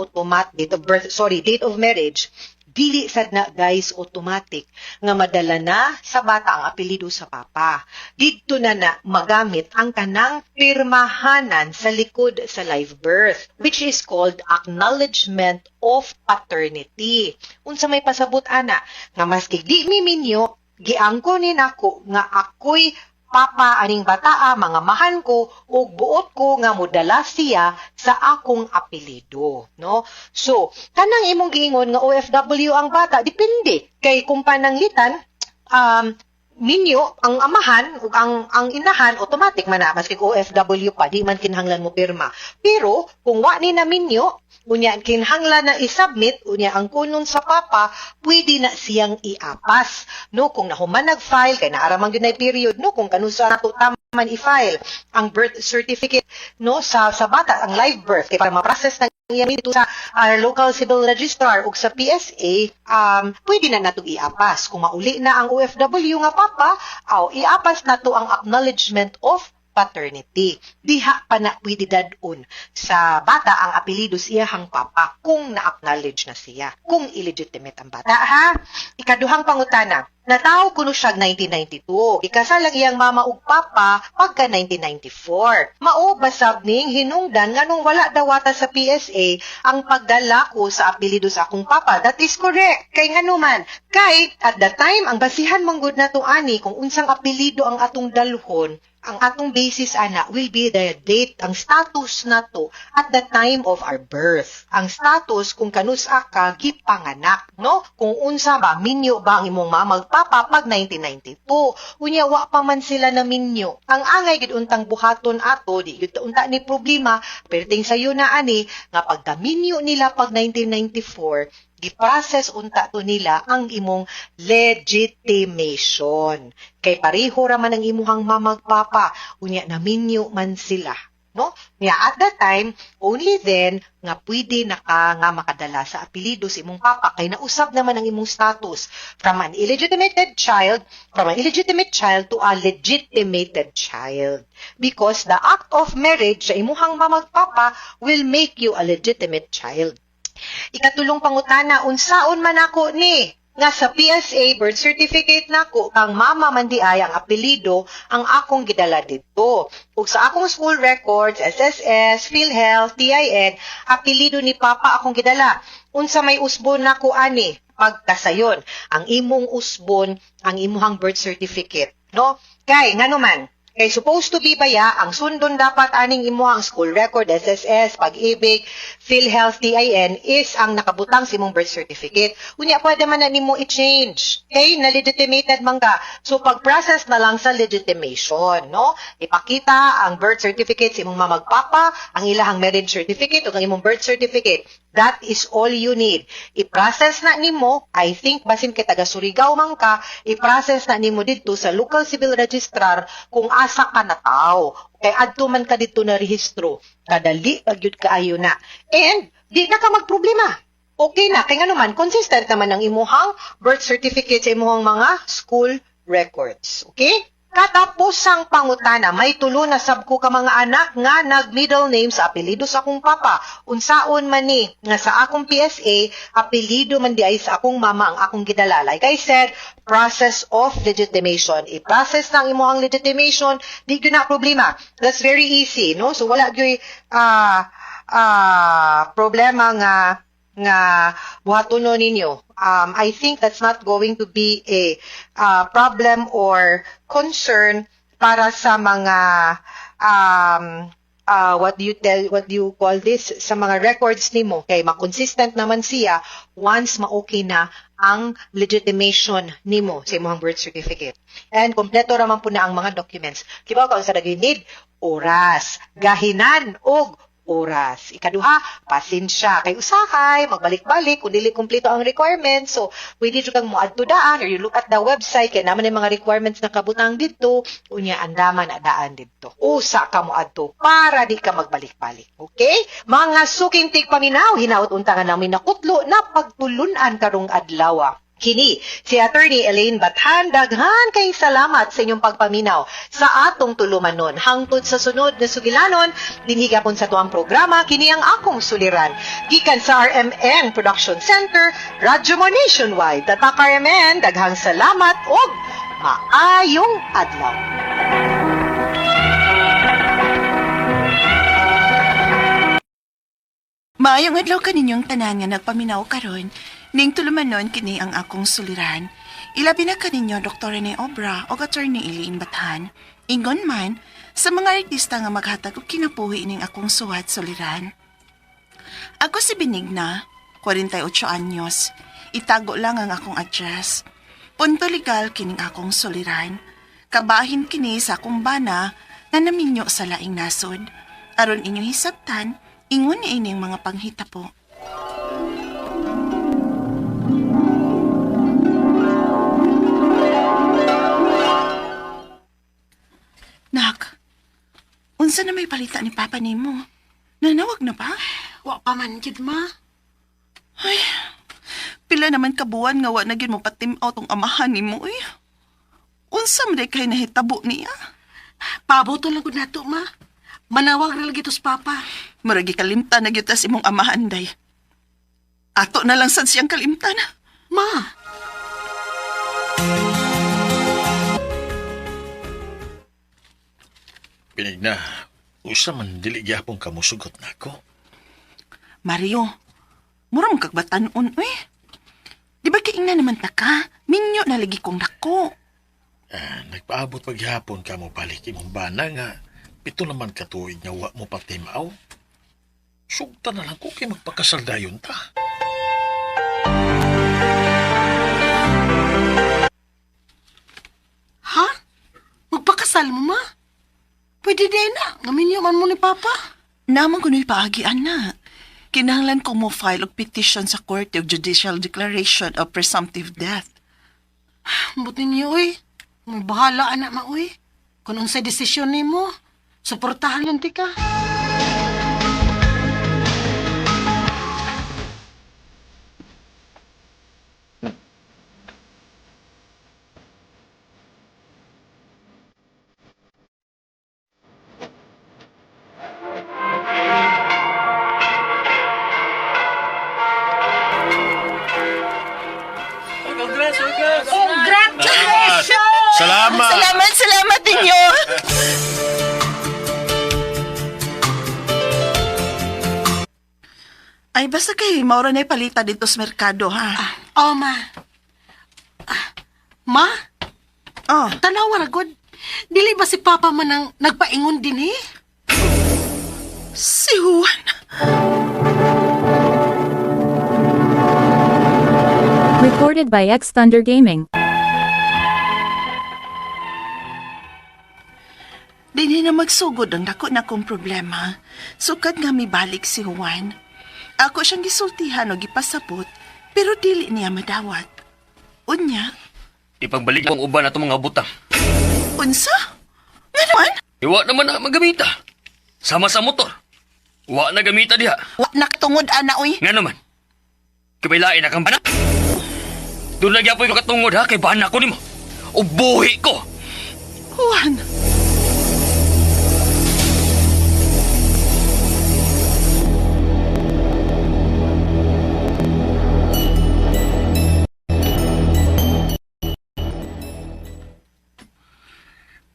date of marriage, dili sad na guys automatic nga madala na sa bata ang apelyido sa papa. Didto na magamit ang kanang pirmahanan sa likod sa live birth, which is called acknowledgement of paternity. Unsa may pasabot ana nga maski di mi minyo giangkonin ako nga ako'y papa aning bataa, mga mahan ko, o buot ko nga modala siya sa akong apelyido. No? So, kanang imong giingon nga OFW ang bata, depende. Kay kung pananglitan, ninyo, ang amahan, o ang inahan, automatic man na, maski OFW pa, di man kinahanglan mo pirma. Pero, kung wa ni na minyo, unya kinahanglan na isubmit, unya ang kunon sa papa, pwede na siyang iapas. No, kung nahuman nag-file, kay naaramang yun na period, no, kung kanusa na to taman i-file ang birth certificate, no, sa bata, ang live birth, kay para ma-process na iya dito sa local civil registrar o sa PSA, pwede na natong iapas. Kung mauli na ang OFW nga papa, iapas na to ang acknowledgement of paternity. Diha pa na pwede dadun sa bata ang apelyido siyahang papa kung na-acknowledge na siya, kung illegitimate ang bata. Ha? Ikaduhang pangutana, nataw kuno siya 1992. Ikasal ang iyang mama ug papa pagka 1994. Mao basab ning hinungdan nganong wala dawata sa PSA ang pagdala ko sa apelyido sa akong papa. That is correct. Kay nganuman, kay at the time ang basihan manggod nato ani kung unsang apelyido ang atong dalhon, ang atong basis ana will be the date, ang status nato at the time of our birth. Ang status kung kanusa ka gipanganak, no? Kung unsa ba minyo ba ang imong mama ug papa pag 1992. Unya wa pa man sila na minyo. Ang angay gid untang buhaton ato di gid unta ni problema, perting sayo na ani nga pagka minyo nila pag 1994 i-process unta to nila ang imong legitimation. Kay pareho ra man ang imuhang mamagpapa, unya naminyo man sila. No? Nya at that time, only then, nga pwede nga makadala sa apelyido sa imong papa, kay nausab naman ang imong status from an illegitimate child to a legitimated child. Because the act of marriage sa imuhang mamagpapa will make you a legitimate child. Ikatulong pangutana, unsaon man ako ni nga sa PSA birth certificate nako kang mama man di ay ang apelyido ang akong gidala dito. Ug sa akong school records, SSS, PhilHealth, TIN, apelyido ni papa akong gidala. Unsa may usbon nako ani pagkasayon ang imong usbon ang imuhang birth certificate, no? Kay nganuman Kay supposed to be baya, ang sundon dapat aning imuhang school record, SSS, pag-ibig, PhilHealth, TIN, is ang nakabutang sa imong birth certificate. Unya, pwede man na nimo i-change. Okay? Na-legitimated man ka. So, pag-process na lang sa legitimation, no? Ipakita ang birth certificate sa imong mamagpapa, ang ilahang marriage certificate, o ang imong birth certificate. That is all you need. I-process na nimo, I think, basin kay taga Surigao man ka, i-process na nimo dito sa local civil registrar kung asa ka na tao. Kay adto man ka dito na rehistro. Kadali, pagyud kaayo na. And, di na ka magproblema. Okay na, kay nga naman, consistent naman ang imuhang birth certificate sa imuhang mga school records. Okay? Katapos ang pangutana, may tulo na sabko ka mga anak nga nag-middle name sa apelido sa akong papa. Unsaon man ni, nga sa akong PSA, apelido man di ay sa akong mama ang akong gidala. Like I said, process of legitimation. I-process ng imuhang legitimation, di yun na problema. That's very easy, no? So wala yun problema nga buhatono ninyo. I think that's not going to be a problem or concern para sa mga what do you call this, sa mga records nimo. Kay makonsistent naman siya once ma-okay na ang legitimation nimo sa imong birth certificate. And kompleto raman po na ang mga documents. Kibaw ka sa need oras, gahinan og oras. Ikaduha, pasensya. Kay usahay, magbalik-balik, kung dili kumpleto ang requirements. So, pwede kang muadto daan or you look at the website, kaya naman yung mga requirements na kabutang dito, unya andaman na daan dito. Usa ka muadto para di ka magbalik-balik. Okay? Mga suking tigpaminaw, hinaut untangan namin nakutlo na pagtulunan karong adlaw. Kini, si Attorney Elaine Bathan, daghan kay salamat sa inyong pagpaminaw sa atong tulumanon. Hangtod sa sunod na sugilanon, dinhigapon sa tuang programa, kini ang akong suliran. Gikan sa RMN Production Center, Radyo Mo Nationwide. Tatak RMN, daghang salamat o maayong adlaw.
Maayong adlaw kaninyong tanan nga nagpaminaw karon, ning tulumanon kini ang akong suliran. Ilabi na kaninyo Dr. Rene Obra o Attorney Elaine Bathan. Ingon man sa mga artista nga maghatag og kinabuhi ning akong suwat suliran. Ako si Benigna, 48 anyos. Itago lang ang akong address. Punto legal kining akong suliran. Kabahin kini sa akong bana na naminyo sa laing nasod. Aron inyong hisabtan, ingon ni ining mga panghita po. Nak, unsa na may balita ni Papa nimo? Nanawag na ba?
Wa pa man gid ma.
Ay, pila naman kabuan nga wa na gyud mo patim-out tong amahan nimo uy. Unsa man kay nahitabo niya?
Pabuto lang gud nato ma. Manawag ra lagi to sa papa.
Maragi kalimtan na gyud tas imong amahan day. Ato na lang sad siyang kalimtan.
Ma,
Pinigna, usa man dili gyapon ka mosugot nako.
Mario, mura mong kagbatanon uy. Di ba kiingna naman ta ka? Minyo na lagi kong nako.
Nagpaabot paghapon ka mo balik imong bana nga pito naman ka tuig nga wa mo patimaw. Sugta na lang ko kay magpakasal dayon ta.
ha? Magpakasal mo ma? Pwede din na. Ngaminyo man mo ni papa.
Naman ko na'y paagian na. Kinahanglan ko mo file og petition sa Court of Judicial Declaration of Presumptive Death.
Buti niyo uy. May bahala anak ma uy. Kung unsay desisyon nimo, suportahan lang ti ka.
Salamat!
Salamat ninyo! Ay, basta kay maura na'y palita dito sa merkado, ha?
Oh ma. Ma,
Oh,
tanawa ra gud.
Dili ba si Papa man ang nagpaingon din eh?
Si Juan.
Recorded by X Thunder Gaming.
Dili na magsugod ang dako na kong problema. Sukad nga mibalik si Juan. Ako siyang gisultihan o gipasabot, pero dili niya madawat. Unya,
Ipagbalik ang uban ato mga butang.
unsa? Nga naman?
Iwa naman na magamita. Sama sa motor. Wa na gamita diha.
Wa nakatungod ana uy.
Nga naman. Kabilain na kang bana. Doon nagyapoy ko katungod ha, kay bana ko nimo. O buhi ko.
Juan.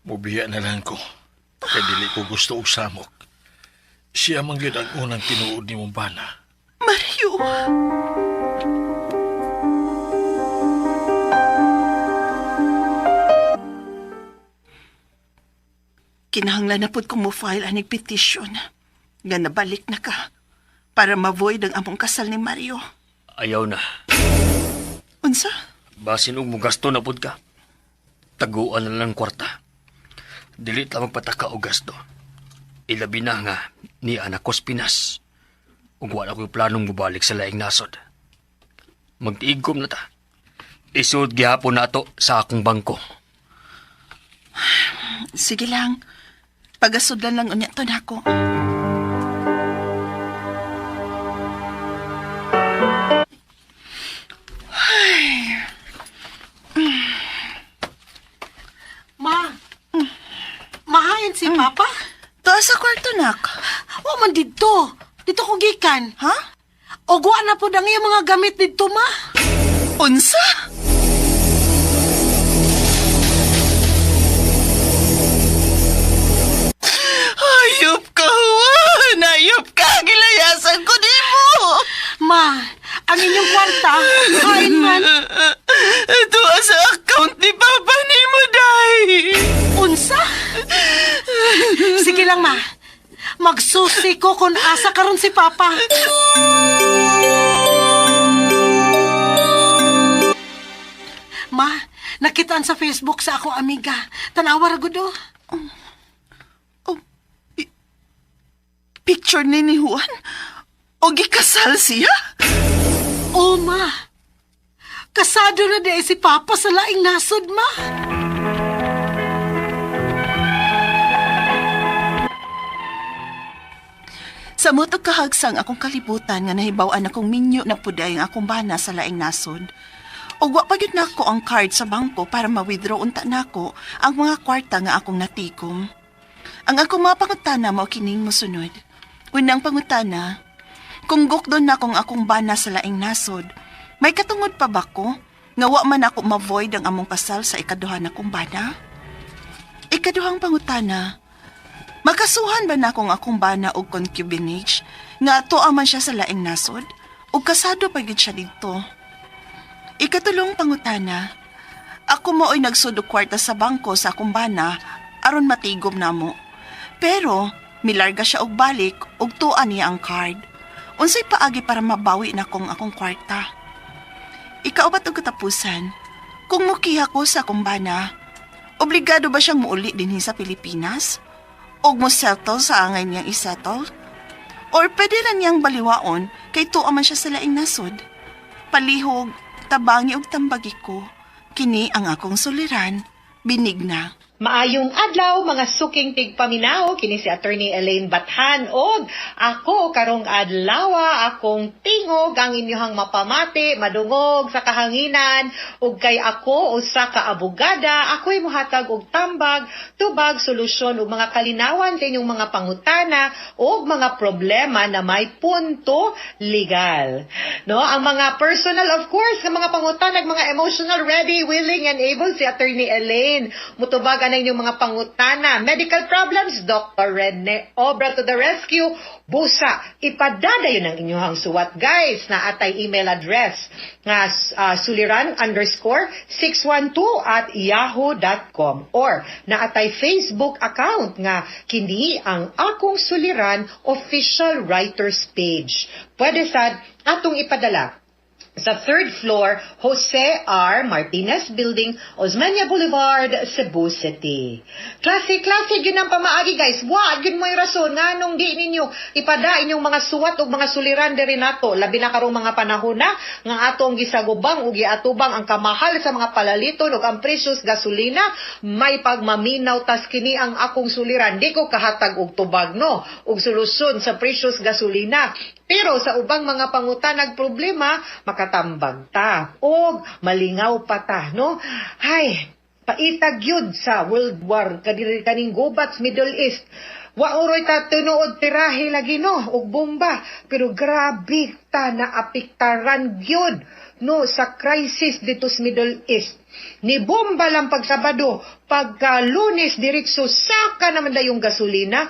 Mubiya na lang ko. Kaya dili ko gusto og samok. Siya man gyud ang unang tinuod ni mong bana.
Mario. Kinahanglan na pud kong mo-file aning petition. Nga nabalik na ka para ma-void ang among kasal ni Mario.
Ayaw na.
Unsa?
Basin og mo gasto na pud ka. Taguan na lang kwarta. Dili ta magpataka og gasto. Ilabi na nga ni anak ko sa Pinas. Ug wala ko'y planong mubalik sa laing nasod. Magtiigom na ta. Isud gihapon nato sa akong bangko.
Sige lang. Pagasudlan lang unya to nako.
Ma, mahayan si Papa?
Tuwa sa kwarto nak.
O man dito. Dito ko gikan.
Ha?
O guwa na po ang iyang mga gamit dito, ma.
Unsa? Hayop ka, Juan! Hayop ka! Gilayasan ko di mo!
Ma, ang inyong kwarta, hain man.
Ito sa account ni Papa ni mo, Day!
Unsa? Sige lang, ma. Magsusi ko kung asa karon si Papa. Ma, nakitaan sa Facebook sa akong amiga. Tanawa ra gud oh.
Picture ni Juan? O gikasal siya?
Oh, ma. Kasado na di si Papa sa laing nasod, ma.
Sa motog kahagsang akong kalibutan nga nahibaw-an akong minyo na puday ang akong bana sa laing nasod. O wa pa gyud nako ang card sa bangko para ma-withdraw unta nako ang mga kwarta nga akong natikom. Ang akong mga pangutana mao kining mosunod. Unang pangutana, kung gukdon na akong bana sa laing nasod, may katungod pa ba ko nga wa man ako ma-void ang among kasal sa ikaduha na kong bana? Ikaduhang pangutana, makasuhan ba na akong bana og concubinage nga tuwa man siya sa laing nasod ug kasado pa gid siya didto? Ikatulong pangutana, ako mao'y nagsudo kwarta sa bangko sa akong bana aron matigom namo. Pero milarga siya og balik ug tuan niya ang card. Unsay paagi para mabawi na akong kwarta? Ikaupat og katapusan, kung mukiha ko sa akong bana, obligado ba siyang muuli dinhi sa Pilipinas? Og mo settle sa angay niyang isettle? Or pwede na niyang baliwaon kay tuwa man siya sa laing nasod? Palihog, tabangi og tambagi ko, kini ang akong suliran, binigna.
Maayong adlaw mga suking tigpaminaw kini si Attorney Elaine Bathan og ako karong adlaw akong tingog ang inyohang mapamati madungog sa kahanginan ug kay ako usa ka abogada ako'y mohatag og tambag tubag solusyon ug mga kalinawan sa inyong mga pangutana ug mga problema na may punto legal. No, ang mga personal of course nga mga pangutana mga emotional ready, willing and able si Attorney Elaine mutubag pa na inyong mga pangutana. Medical problems, Dr. Rene Obra to the rescue. Busa, ipadadayon ang inyong suwat, guys, na atay email address nga suliran_612@yahoo.com or na atay Facebook account nga kini ang Akong Suliran official writers page. Pwede sad atong ipadala sa 3rd floor, Jose R. Martinez Building, Osmeña Boulevard, Cebu City. Klase yun ang pamaagi, guys. Wag yun mo yung rason nga nung di ninyo ipada inyong mga suwat o mga suliran diri nato. Labi na karong mga panahon na nga atong gisagubang o giatubang ang kamahal sa mga palaliton o ang precious gasolina. May pagmaminaw tas kini ang akong suliran. Di ko kahatag og tubag, no? Og solusyon sa precious gasolina. Pero sa ubang mga pangutanag problema, makatambag ta. O malingaw pa ta, no? Hay, paitag yun sa World War, kaning gubats Middle East. Wauroy ta tinuod tirahe lagi, no? Og bomba. Pero grabe ta na apiktaran yun, no? Sa crisis dito sa Middle East. Ni bomba lang pag Sabado, pagka Lunes, diretso saka naman da yung gasolina.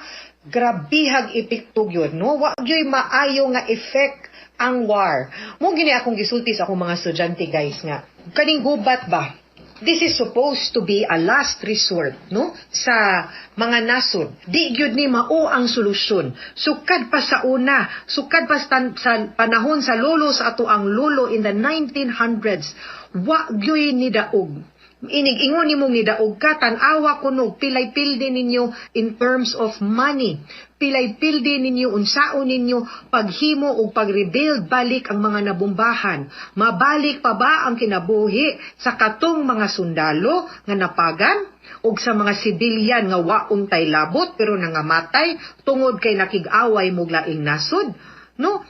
Grabihag ipiktog yun, no? Wag yo'y maayo nga effect ang war. Mo gini akong gisulti sa akong mga estudyante, guys, nga. Kaning gubat ba? This is supposed to be a last resort, no? Sa mga nasod. Di gyud ni mao ang solusyon. Sukad pa sa una, sukad pa sa panahon sa lolo sa ato ang lolo in the 1900s. Wag yo'y ni daog. Inig-ingon nimong nidaog ka, tanawa kunog, pilay-pildi ninyo in terms of money. Pilay-pildi ninyo, unsaon ninyo, paghimo o pag-rebuild balik ang mga nabumbahan. Mabalik pa ba ang kinabuhi sa katong mga sundalo nga napagan? O sa mga sibilyan nga waong tay labot pero nangamatay tungod kay nakig-away muglaing nasod? No?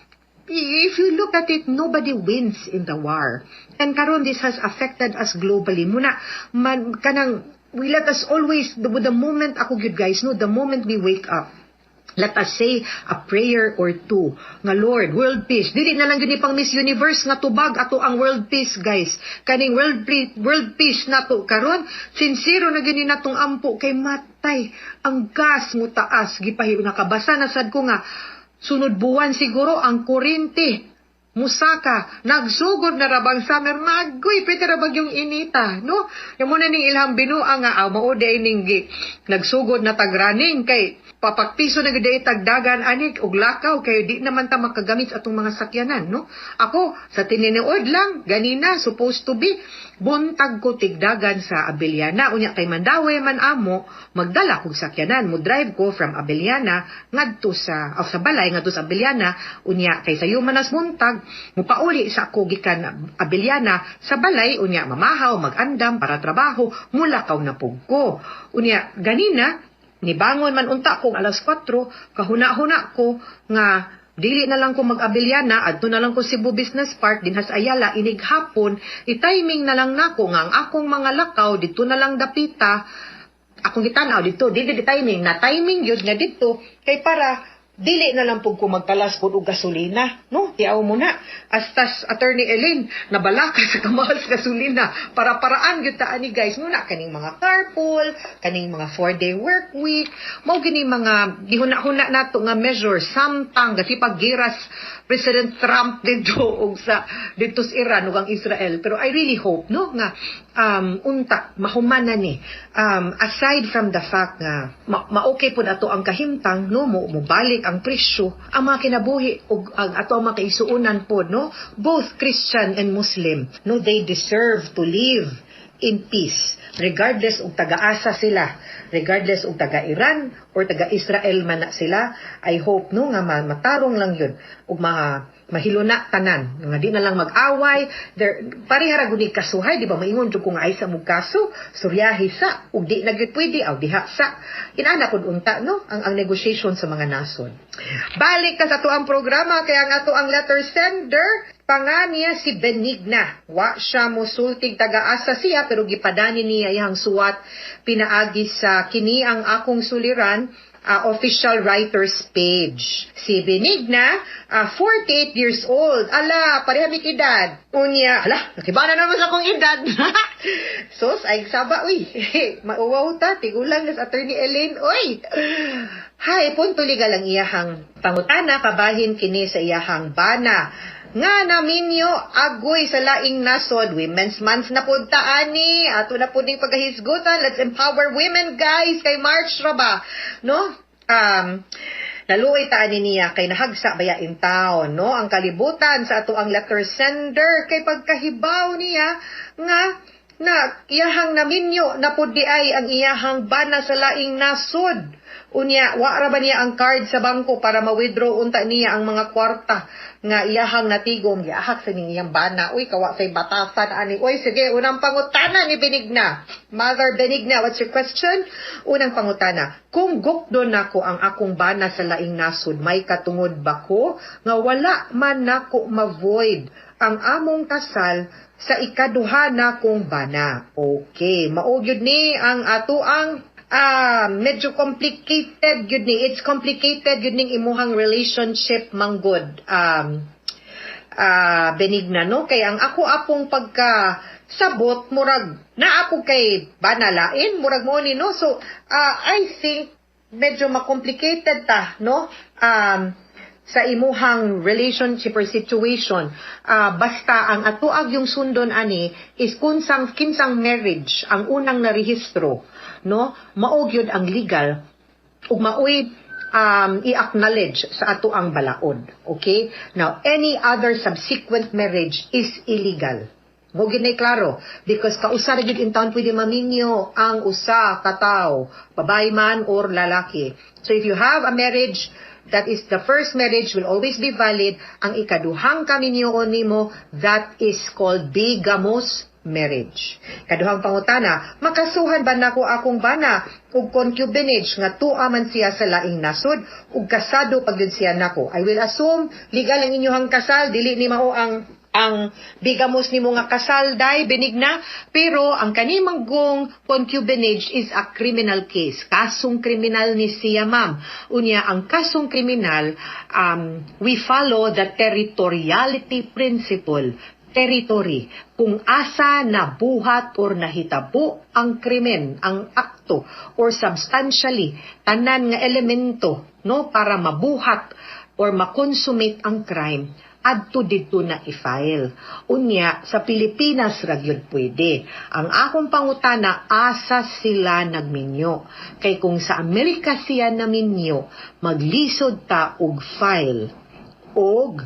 If you look at it, nobody wins in the war. And karon this has affected us globally. Muna, we let us always, the moment ako good guys, no, the moment we wake up, let us say a prayer or two. Nga Lord, world peace. Dili na lang yun pang Miss Universe nga tubag ato ang world peace, guys. Kaning world peace na to. Karon, sincero na gini natong ampo kay matay. Ang gas mo taas. Gipahiro nakabasa na sad ko nga, sunod buwan siguro ang kuryente, musaka, nagsugod na rabang summer, magoy, pwede rabang yung inita, no? Yung muna ning ilhang binua nga, mauday ning nagsugod na tagraning, kay papakpiso na gada tagdagan, anik, og lakaw, kayo di naman ta makagamit atong mga sakyanan, no? Ako, sa tininiod lang, ganina, supposed to be, buntag ko tigdagan sa Abeliana, unya kay Mandawi man amo, magdala kong sakyanan, mo drive ko from Abeliana, ngadto sa balay, ngadto sa Abeliana, unya kay sayo manas buntag, mupauli sa ako gikan Abeliana, sa balay, unya mamahaw, magandam, para trabaho, mulakaw na pugko. Unya, ganina, nibangon man unta kong alas 4, kahuna-huna ko, nga, dili na lang ko mag-Abeliana, adto na lang ko Cebu Business Park, dinhas Ayala, inig hapon, i-timing na lang nako nga ang akong mga lakaw, dito na lang dapita, akong gitanaw dito, dili di timing, na timing yun nga dito, kay para, dili na lang po ko magtalas po og gasolina, no? Tiyaw mo na. Astas, Attorney Elaine, nabalaka sa kamahal sa gasolina. Para-paraan yun taan ni guys. Muna, kaning mga carpool, kaning mga 4-day work week, mao gini mga, gihuna-huna nato nga measure, samtang, kasi paggiras, President Trump dito og sa dito sa Iran ug ang Israel. Pero I really hope, no, nga unta mahumana ni. Aside from the fact nga ma-okay po nato ang kahimtang, no, mo balik ang presyo, ang mga kinabuhi ug ang ato ang mga kaisuunan po, no, both Christian and Muslim, no, they deserve to live in peace, regardless og taga-asa sila, regardless og taga-Iran or taga-Israel man na sila. I hope, no, nga matarong lang yun og mahiluna tanan nga di na lang mag-away. Parehara gud ni kasuhay, di ba, maingon jud ko nga ay sa mug kaso suryahi sa ug di na gyud pwede aw diha sa inana pud unta, no, ang negotiation sa mga nasod. Balik ka sa ato ang programa, kaya ang ato ang letter sender panganya si Benigna. Wa siya mosultig taga-asa siya pero gipadani niya iyang suwat pinaagi sa kini ang akong suliran official writers page. Si Benigna, 48 years old. Ala, pareha mi edad. Unya, ala, nakibana naman sa akong edad. Sos, ay saba, uy. Mauwaw ta, tigulang nas Attorney Elaine, uy. Hay, punto legal ang iyahang pangutana, kabahin kini sa iyahang bana. Nga naminyo, agoy sa laing nasod, Women's Month na punta, ani. Ato na po ding pagkahisgutan, let's empower women, guys, kay March ra ba, no? Naluoy taan niya kay nahagsa baya in town, no? Ang kalibutan sa ato ang letter sender kay pagkahibaw niya nga na iyahang naminyo na pudi ay ang iyahang bana sa laing nasod. Unya, wara ba niya ang card sa bangko para ma-withdraw unta niya ang mga kwarta nga iyahang natigom, giahak sa iyang bana. Uy, kawa say batasan, ani. Uy, sige, unang pangutana ni Benigna. Mother Benigna, what's your question? Unang pangutana, kung gukdo nako ang akong bana sa laing nasod, may katungod ba ko nga wala man nako ma-void ang among kasal sa ikaduha na kong bana? Okay, maugyod ni ang ato ang medyo complicated yun ni. It's complicated yun ning imuhang relationship manggod. Benigna, no? Kaya ang ako apong pagkasabot, murag, naapog kay banalain, murag mo ni, no? So, I think, medyo makomplicated ta, no? Sa imuhang relationship or situation, basta ang atuag yung sundon ani is kinsang marriage ang unang narehistro, no? Maog yun ang legal ug maoy i-acknowledge sa ato ang balaod. Okay? Now, any other subsequent marriage is illegal. Mo ginay klaro, because kausa ra gyud in town pwede maminyo ang usa ka tawo, babae man or lalaki. So if you have a marriage, that is the first marriage will always be valid. Ang ikaduhang kaminyoon nimo, that is called bigamous marriage. Kaduhang pangutana, makasuhan ba nako akong bana ug concubinage nga tuwa man siya sa laing nasod ug kasado pag yun siya nako? I will assume legal ang inyong kasal, dili ni mao ang bigamos ni mo nga kasal, day, Benigna, pero ang kanimang gong concubinage is a criminal case. Kasong kriminal ni siya, ma'am. Unya, ang kasong kriminal, we follow the territoriality principle. Territory. Kung asa nabuhat or nahitabo ang krimen, ang akto, or substantially, tanan nga elemento, no, para mabuhat or makonsumate ang crime, adto dito na i-file. Unya, sa Pilipinas ragyod pwede. Ang akong pangutana, asa sila nagminyo. Kay kung sa Amerika siya naminyo, maglisod ta og file og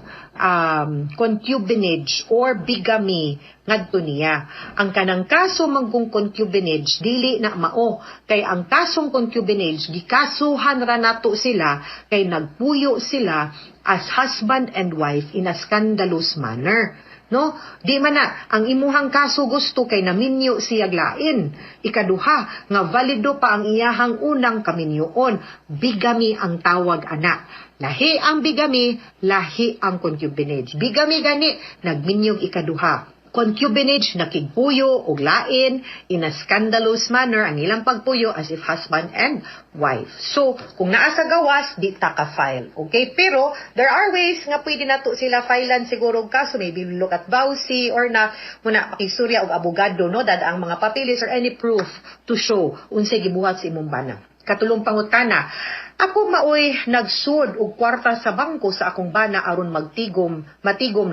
concubinage or bigamy ngadto niya. Ang kanang kaso manggong concubinage dili na mao, kay ang kasong concubinage gikasuhan ra nato sila kay nagpuyo sila as husband and wife in a scandalous manner. No? Di man na, ang imuhang kaso gusto kay naminyo siyag lain. Ikaduha, nga valido pa ang iyahang unang kaminyoon. Bigamy ang tawag ana. Lahi ang bigamy, lahi ang concubinage. Bigamy gani, nagminyog ikaduha. Concubinage, nakigpuyo og lain in a scandalous manner ang ilang pagpuyo as if husband and wife. So, kung naa sa gawas, di ta ka-file. Okay? Pero, there are ways nga pwede nato sila filean siguro og kaso. Maybe look at bawsi or na muna pakisurya og abogado, no? Dada ang mga papeles or any proof to show unsay gibuhat sa imong bana. Katulong pangutana, ako maoy nagsud og kwarta sa bangko sa akong bana aron matigom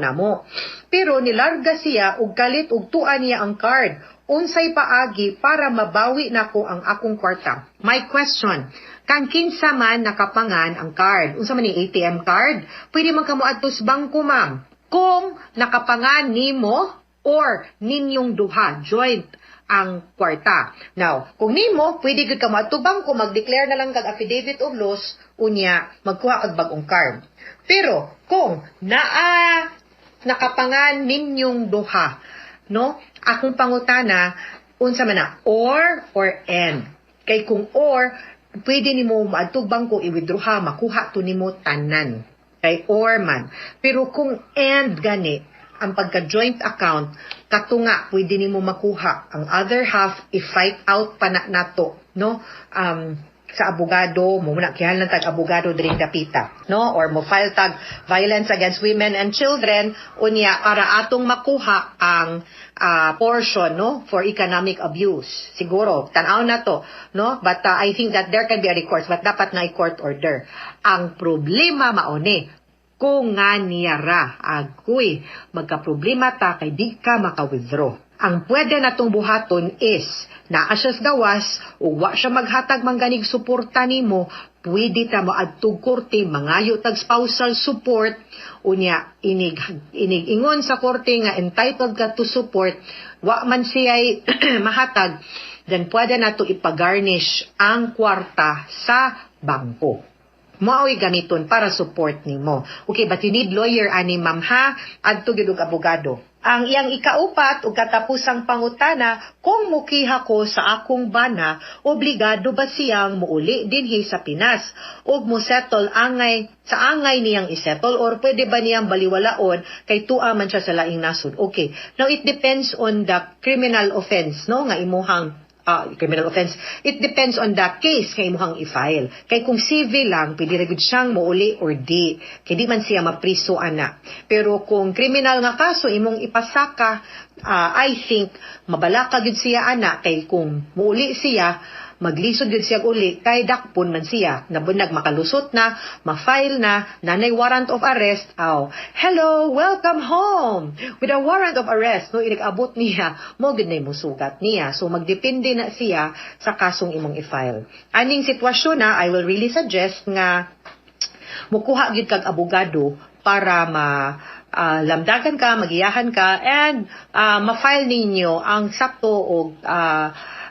namo. Pero nilarga siya og kalit og tuan niya ang card. Unsay paagi para mabawi nako ang akong kwarta? My question, kan kinsa man nakapangan ang card? Unsa man ni ATM card? Pwede man kamo adto sa bangko, ma'am. Kung nakapangan nimo or ninyong duha joint ang kwarta. Now, kung nimo, pwede gud ka matubang ko mag-declare na lang kag affidavit of loss, unya magkuha kag bagong card. Pero kung nakapangan ninyong duha, no? Akong pangutana, unsa man na, or and. Kay kung or, pwede nimo maadtog bangko i-withdraw, makuha to nimo tanan. Kay or man. Pero kung and gani, ang pagka-joint account, katunga, pwede nimo makuha. Ang other half, i-fight out pa na nato, no? sa abogado, mo muna kihalan tag abogado diring dapita, no? Or mo file tag violence against women and children unya para atong makuha ang portion, no, for economic abuse. Siguro tan-aw na to, no? But I think that there can be a recourse, but dapat na i-court order. Ang problema mauni kung nga niyara agoy magka-problema ta kay di ka maka-withdraw. Ang pwede natong buhaton is naa siya sa gawas o wa siya maghatag mangganig suporta nimo, pwede ta moadtog korte mangayo tag spousal support unya inig ingon sa korte nga entitled ka to support, wa man siya'y mahatag, then pwede nato ipagarnish ang kwarta sa bangko. Mao'y gamiton para support nimo. Okay, but you need lawyer ani ma'am ha, adto gyud og abogado. Ang iyang ikaupat ug katapusang pangutana, kung mukiha ko sa akong bana, obligado ba siyang muuli dinhi sa Pinas ug mo settle angay sa angay niyang isettle or pwede ba niyang baliwalaon kay tua man siya sa laing nasod? Okay. Now it depends on the criminal offense, no, nga imuhang criminal offense. It depends on the case kay imuhang i-file. Kay kung civil lang, pwede ra gyud siyang muuli or di. Kay di man siya mapriso ana. Pero kung criminal nga kaso imong ipasaka, I think mabalaka gyud siya ana kay kung muuli siya, maglisod gyud siya uli kay dakpon man siya nabunag makalusot na, ma-file na, nanay warrant of arrest. Hello, welcome home with a warrant of arrest. No, inag-abot niya, mo gid nay musugat niya. So magdepende na siya sa kasong imong i-file. Aning sitwasyon na, I will really suggest nga mukuha gid kag abogado para lamdagan ka, magiyahan ka, and ma-file ninyo ang sakto o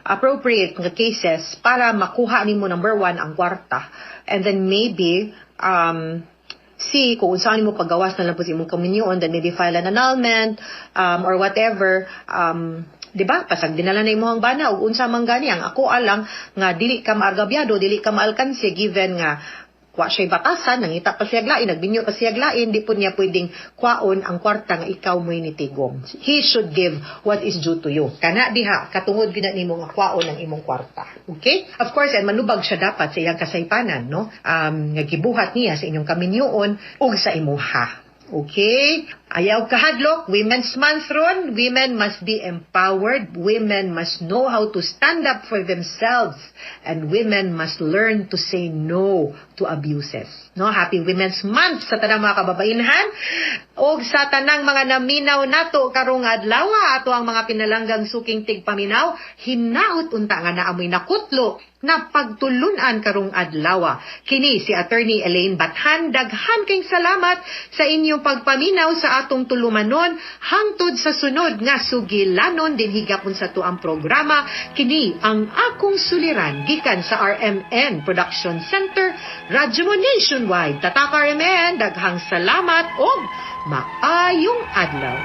appropriate nga cases para makuha nimo number 1 ang kwarta. And then maybe see kung saan mo paggawas na lang po sa imong kaminyoon, then maybe file an annulment or whatever. Di ba? Pasag dinala na imong bana ug unsa man gani ang ako alang nga dili ka maargabyado, dili ka maalkanse given nga wa siya'y batasan, nangita pa siya glain, nagbinyo pa siya glain, di po niya pwedeng kwaon ang kwarta nga ikaw mo'y nitigom. He should give what is due to you. Kana diha, katungod gina nimo nga kwaon ang imong kwarta. Okay? Of course, and manubag siya dapat sa iyang kasaypanan, no? Nga gibuhat niya sa inyong kaminyoon ug sa imuha. Okay? Ayaw kahadlok, Women's Month ron. Women must be empowered. Women must know how to stand up for themselves. And women must learn to say no to abuses. No? Happy Women's Month sa tanang mga kababainhan. O sa tanang mga naminaw nato karong adlaw, ato ang mga pinalanggang suking tigpaminaw, hinaut unta nga naamoy nakutlo na pagtulunan karong adlaw. Kini si Attorney Elaine Bathan, daghan kayong salamat sa inyong pagpaminaw sa atong tulumanon hangtod sa sunod nga sugilanon din higapon sa tuang programa. Kini ang akong suliran gikan sa RMN Production Center, Radyo mo Nationwide. Tatak RMN, daghang salamat o maayong adlaw.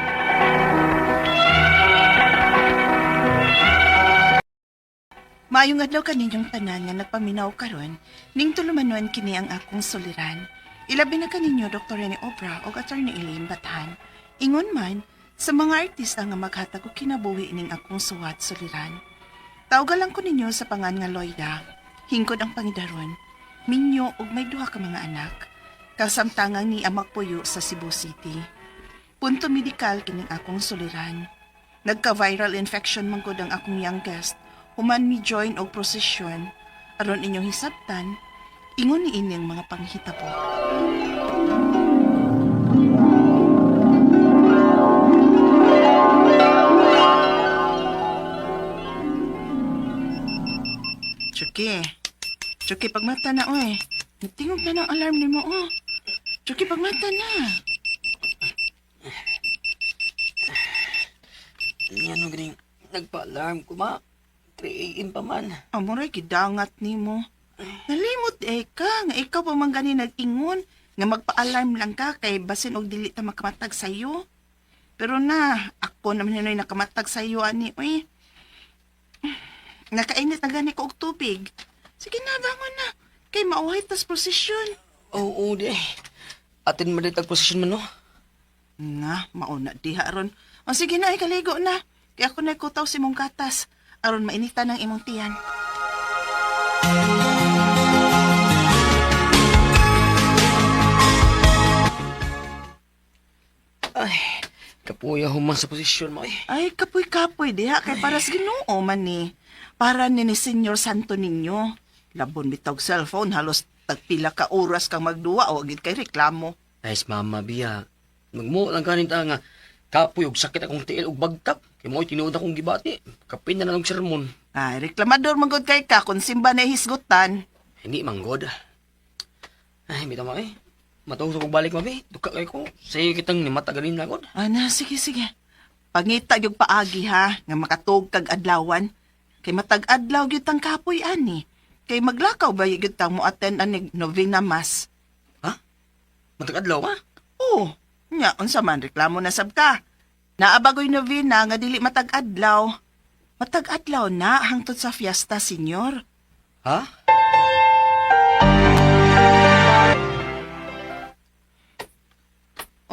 Maayong adlaw kaninyong tanan nga nagpaminaw karon, ning tulumanon kini ang akong suliran. Ilabi na kaninyo Dr. Rene Obra o Attorney Elaine Bathan. Ingon man sa mga artista nga maghatag og kinabuhi ning akong suwat suliran. Tawga lang ko ninyo sa pangan nga Loida. Hingkod ang pangidaron. Minyo og may duha ka mga anak. Kasamtangang ni amak puyo sa Cebu City. Punto medikal kining akong suliran. Nagka-viral infection man gud ang akong youngest. Human mi join og prosesyon, aron inyong hisabtan, ingon ni ining mga panghitabo. Chuki, pagmata na oy. Nagtingog na ng alarm ni mo oh. Chuki, pagmata na.
Ano ganing nagpa-alarm ko, ma? 3 a.m. pa man.
Amoray, gidangat ni mo. Nalimot ka, nga ikaw pa man gani nag-ingon, nga magpa-alarm lang ka, kay basin og dili ta makamatag sa'yo. Pero na, ako naman yun ay nakamatag sa'yo, ani, uy. Nakainit na gani ko og tubig. Sige na, bangon na. Kay mauhay tas prosesyon.
Oo, di. Atin malitag posisyon man, no?
Nga, mauna diha ron. O sige na, ikaligo na. Kaya ako na kutaw si mong gatas. Aron mainitan ng imong tiyan.
kapuya human sa posisyon mo eh.
Ay, kapoy-kapoy diha kay para sa Ginoo man ni. Para ni Senyor Santo ninyo. Labon bitog cellphone halos tagpila ka oras kang magduwa o agit kay reklamo.
Nice mama biya. Magmo lang kanin ta nga kapoy og sakit akong tiil og bagtak. Kay mo'y tinuod akong gibati. Kapin na lang og sermon.
Ay, reklamador manggod kay ka kung simba na hisgutan.
Hindi manggod. Ay, bitaw mo eh. Matungso kong balik mabi. Duka kay ko. Sa'yo kitang nimata ganin na god.
Ana, sige. Pangita yung paagi ha, nga makatog kag adlawan. Kay matag adlaw gyud tang kapoy ani. Kay maglakaw ba gyud tang mo attend anig novena mass.
Ha? Matag-adlaw ka?
Oo, nya unsa man reklamo na sab ka. Naabagoy novena nga dili matag adlaw. Matag adlaw na hangtod sa fiesta, senyor.
Ha?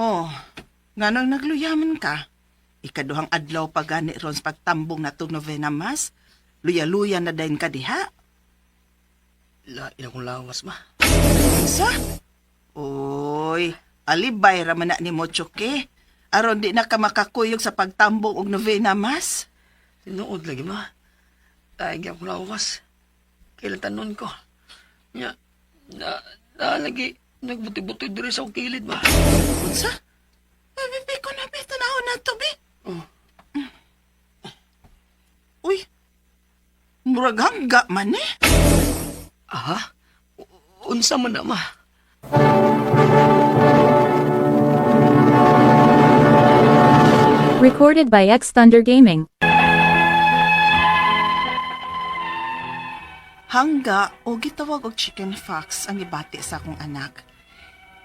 Oh, nganong nagluyaman ka? Ikaduhang adlaw pa gani ron sa pagtambong na tong novena mass. Luya-luya na dayon ka diha.
Lain akong lawas ma.
Sa? Oy, alibay raman na ni Mochoke. Aron di na ka makakuyog sa pagtambong og novena mass.
Tinuod lagi ma. Lain akong lawas. Kailan tanon ko. Nya, lagi nagbuti-buti diri sa akong kilid ba?
Unsa? Bibi ko na bitanahon na to, bi.
Oh.
Uy, murag hangga man eh.
Aha? Unsa man na ma?
Recorded by X Thunder Gaming.
Hangga o gitawag og chicken fox ang gibati sa akong anak.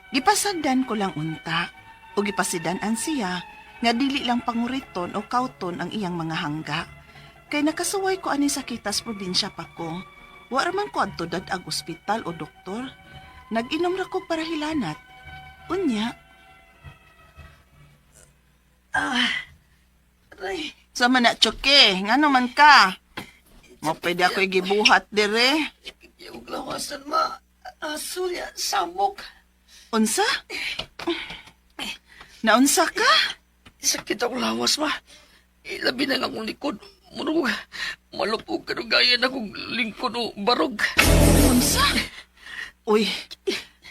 Gipasagdan ko lang unta o gipasidan-an siya nga dili lang panguriton o kauton ang iyang mga hangga. Kay nakasuway ko ani sa kitas probinsya pa ko. Wa raman ko adto dadag ospital o doktor. Nag-inom ra ko para hilanat. Unya.
Aray.
Sama na tsoke, ngano man ka? Mo pwede ako gibuhat dire.
Yung lawasan ma. Asulya, samok.
Unsa? Naunsa ka?
Sakit akong lawas ma. Ilabi na nga akong likod. Murug, malupog kanugayan akong lingkod o barog.
Unsa? Uy,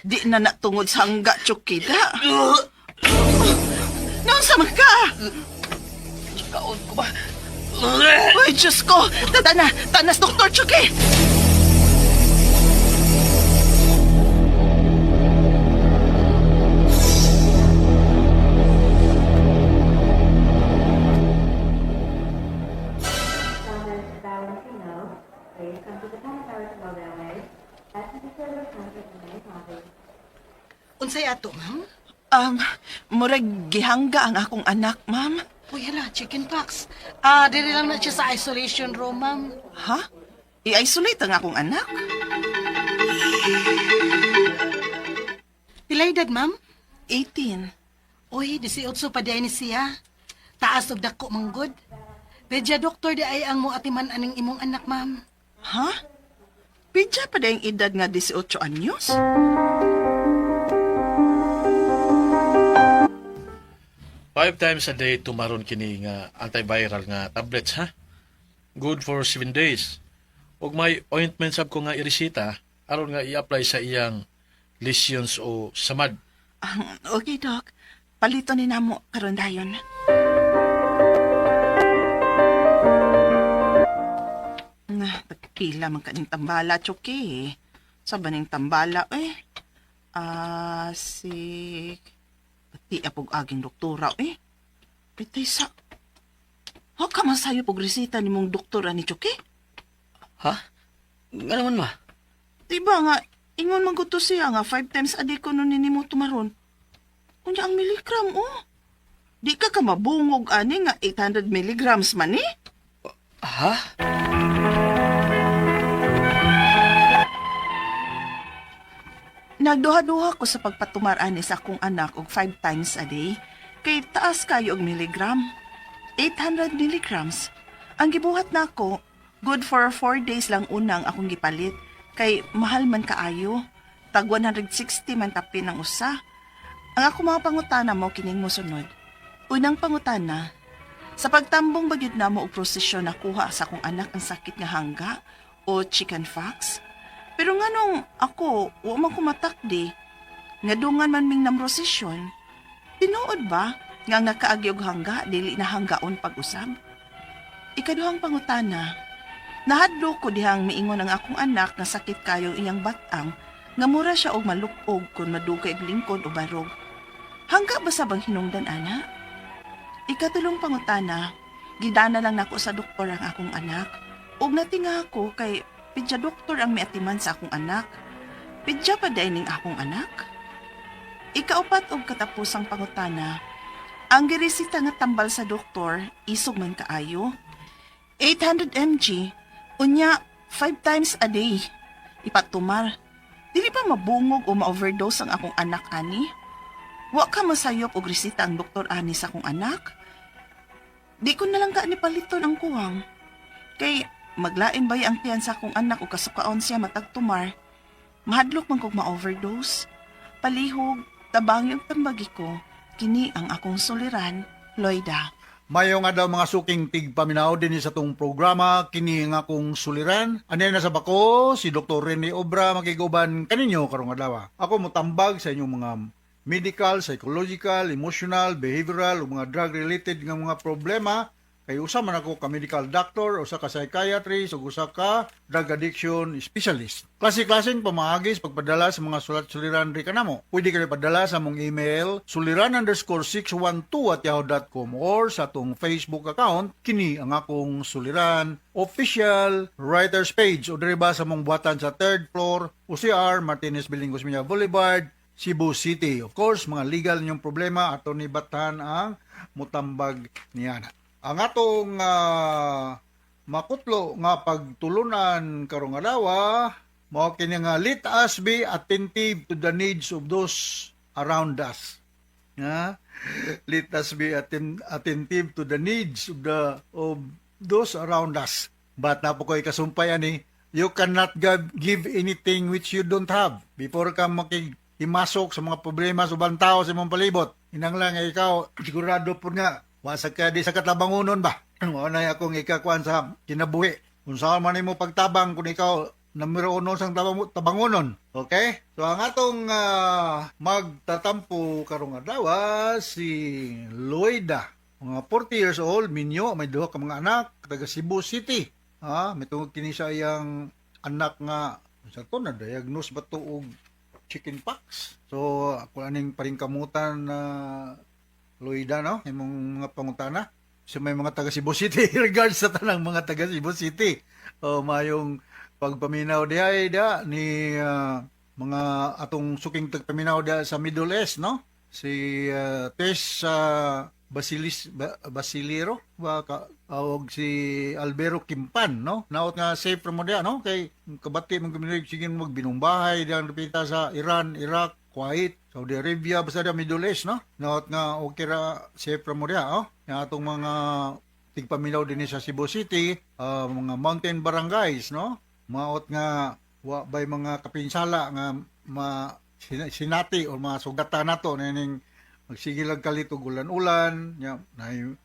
di na natungod sa hangga tsukida. Naunsa man ka?
Kaon ko ba?
Uy, Diyos ko! Tanas, Dr. Chuki!
Unsay ato, ma'am?
Murag gihangga ang akong anak, ma'am.
Uy, hala, chicken pox. Dili lang na siya sa isolation room, ma'am.
Ha? I-isolate ang akong anak?
Pilay edad, ma'am?
18.
Uy, 18 pa di ni siya. Taas og dako manggod. Pedya doktor di ay ang mo atiman aning imong anak, ma'am.
Ha? Pidya pa dayang edad nga 18 anyos?
Five times a day tumaron kini nga antiviral nga tablets ha. Good for 7 days. Ug may ointment sab ko nga iresita aron nga i-apply sa iyang lesions o samad.
Okay, Doc. Palito ni namo karon dayon. Pila man kaning tambala, Chuki. Sa baning tambala, pati apog aging doktora, Pitay sa... Ha ka masayo pog resita ni mong doktora ni Chuki?
Ha? Nga naman ma.
Diba nga, ingon maguto siya nga 5 times a day ko nun ni mo tumaron. Kunya ang milligram, Di ka mabungog ani nga 800 milligrams man
Ha?
Nagduha-duha ko sa pagpatumaraan sa akong anak og 5 times a day. Kay taas kayo og milligram. 800 milligrams. Ang gibuhat na ako, good for 4 days lang unang akong gipalit. Kay mahal man kaayo. Tag 160 man tapin ang usa. Ang ako mga pangutana mo kining mosunod. Unang pangutana, sa pagtambong bagyod na mo og prosesyon nakuha sa akong anak ang sakit nga hangga o chicken pox? Pero nganong ako, wa man kumatakdi, nga dungan man ming namrosesyon, tinuod ba nga nakaagi og hangga, dili na hanggaon pag-usab? Ikaduhang pangutana, nahadlo ko dihang miingon ang akong anak nga sakit kayo iyang batang, nga mura siya og malupog kung madugay og lingkod o barog. Hangga ba sa bang hinungdan, ana? Ikatulong pangutana, gidana lang nako sa doktor ang akong anak, ug natinga ako kay pidya doktor ang miatiman sa akong anak. Pidya pa ning akong anak? Ikaupat og katapusang pangutana, ang giresita nga tambal sa doktor, isog man kaayo. 800 mg, unya 5 times a day. Ipatumar, dili pa mabungog o ma-overdose ang akong anak, ani? Wa ka masayop og resita ang doktor ani sa akong anak? Di ko na lang ka ni paliton ang kuwang. Kay maglain bay ang tiyan sa akong anak o kasukaon siya matagtumar. Mahadlok man kog ma-overdose. Palihog, tabang yung tambagi ko, kini ang akong suliran, Loida.
Mayo nga daw mga suking tigpaminaw din sa tong programa kini nga kong suliran. Anay na sa bako si Dr. Rene Obra makiguban kaninyo karong adlaw. Ako motambag sa inyong mga medical, psychological, emotional, behavioral o mga drug related nga mga problema. Kay usa man ako ka medical doctor, usa ka psychiatrist, ug usa ka drug addiction specialist. Klase-klaseng pamaagis pagpadala sa mga sulat-suliran ri kanamo. Pwede kayo padala sa mong email suliran_612@yahoo.com or sa atong Facebook account kini ang akong suliran official writers page o diri ba sa mong buhatan sa 3rd floor UCR Martinez Building, Gosmeña Boulevard, Cebu City. Of course, mga legal ninyong problema ato ni batan ang mutambag niya. Ang atong makutlo nga pagtulunan karong adlaw mao kini nga let us be attentive to the needs of those around us. Let us be attentive to the needs of those around us. But napo ko'y kasumpay ani, you cannot give anything which you don't have. Before ka makihimasok sa mga problema sa ubang tao sa imong palibot, inanglang ikaw sigurado po nga wasa ka di sa katabangunon ba? Ano na akong ikakuan sa kinabuhi. Kung saan man mo pagtabang kung ikaw numero 1 sang tabangunon. Okay? So ang atong magtatampo karong adlaw si Loida. Mga 40 years old, minyo, may duha ka mga anak, taga Cebu City. May tungod kini sa iyang anak nga sa to na diagnose ba to og chicken pox. So ako aning paring kamutan na Loida, no? Imong mga pangutana. So may mga taga Cebu City, regards sa tanang mga taga Cebu City. Mayong pagpaminaw diay ni mga atong suking tagpaminaw sa Middle East, no? Si Tess Basilero og si Albero Kimpan, no? Naot nga safe from mo no? Kay kabati man kami sige magbinumbahay diyan repita sa Iran, Iraq, Kuwait, Saudi Arabia, basta da Middle East, no? Naot nga okay ra safe from mo oh? Yung atong mga tigpaminaw din sa Cebu City, mga mountain barangays, no? Maot nga wa bay mga kapinsala nga sinati o mga sugatan nato ning magsigilag kalitog ulan-ulan, na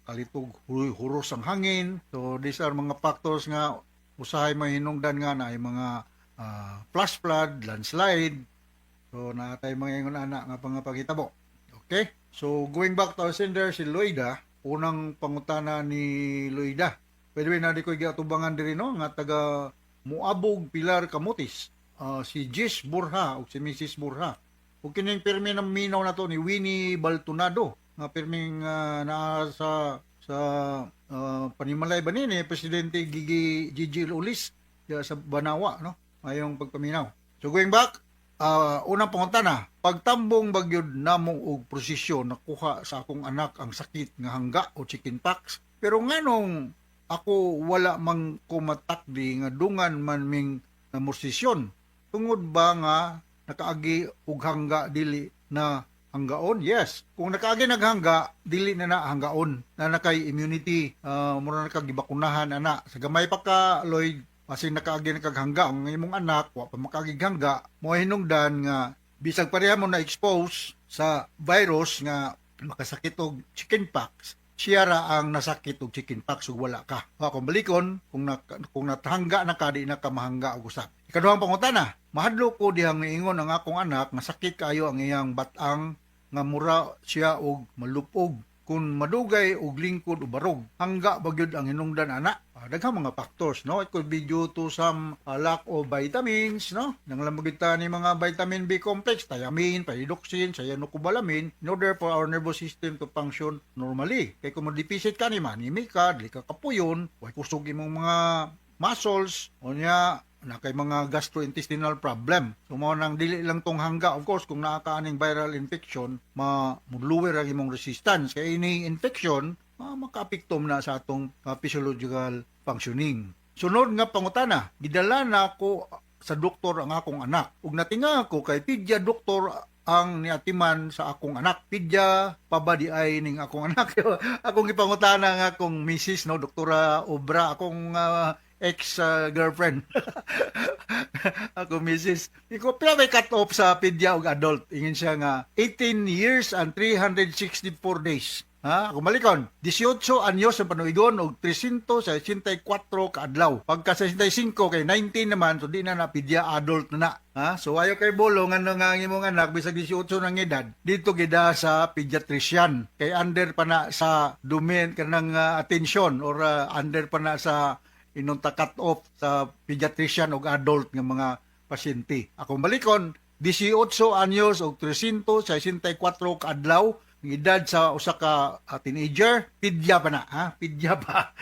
kalitog huros ang hangin. So these are mga factors nga usahay mahinungdan nga na mga flash flood, landslide. So natay mga ingon anak nga pangapakitabo. Okay? So going back to our sender, si Loida, unang pangutana ni Loida. Pwede na di ko giatubangan diri no nga taga Muabog Pilar Camotes. Si Jis Burha o si Mrs. Burha. O kining pirmi ng minaw na to ni Winnie Baltonado nga pirming naa sa panimalay ba ni Presidente Gigi Ulis sa Banawa, no? Ayong pagpaminaw. So going back, unang pangutana, pagtambong bagyod namong og prosesyon nakuha sa akong anak ang sakit nga hangga o chickenpox. Pero nganong ako wala mang kumatakdi nga dungan man ming namosisyon. Tungod ba nga nakaagi og hangga dili na hanggaon? Yes. Kung nakaagi naghangga, dili na hanggaon. Na nakay immunity, mura na kagibakunahan ana. Sa gamay pa ka, Lloyd, kasi nakaagi nakaghangga ang imong anak, wa pa makagig hangga, mo hinungdan nga bisag pareha mo na expose sa virus nga makasakit og chickenpox, siya ra ang nasakit og chickenpox ug wala ka. Kung balikon, kung natahangga na ka, di na ka mahangga og usab. Ikaduhang pangutana, mahadlo ko dihang niingon ang akong anak nga sakit kaayo ang iyang batang nga mura siya og malupog. Kung madugay og lingkod o barog, hangga bagyod ang hinungdan ana. Daghang mga factors, no? It could be due to some lack of vitamins, no? Nanglamagita ni mga vitamin B complex, thiamine, pyridoxine, cyanocobalamin, in order for our nervous system to function normally. Kaya kung ma-deficit ka ni manimik ka, dili ka kapuyon, way kusog imong mga muscles, o niya, na kay mga gastrointestinal problem. So mao nang dili lang tong hangga, of course kung naa ka aning viral infection, mamuluwer ang imong resistance kay ini infection makaapektom na sa atong physiological functioning. Sunod nga pangutana, gidala na ako sa doktor ang akong anak ug natinga ako kay pedya doktor ang niatiman sa akong anak. Pedya pabadi ay ning akong anak. Akong ipangutana nga akong misis, no, Doktora Obra, akong ex-girlfriend. Ako, misis. Iko, pila may cut off sa pedya og adult. Ingin siya nga, 18 years and 364 days. Ha? Kung malikon, 18 anyos ang panuigon og 364 kaadlaw. Pagka 65 kay 19 naman, so di na pedya adult na. Ha? So ayo kay bolong ano nga ang imong anak bisag 18 ng edad, dito gida sa pediatrician. Kay under pa na sa domain kanang attention or under pa na sa inunta cut off sa pediatrician o adult ng mga pasyente. Akong balikon, 18 anyos o 364 kaadlaw, ng edad sa usa ka teenager, pedya pa na, ha? Pedya pa.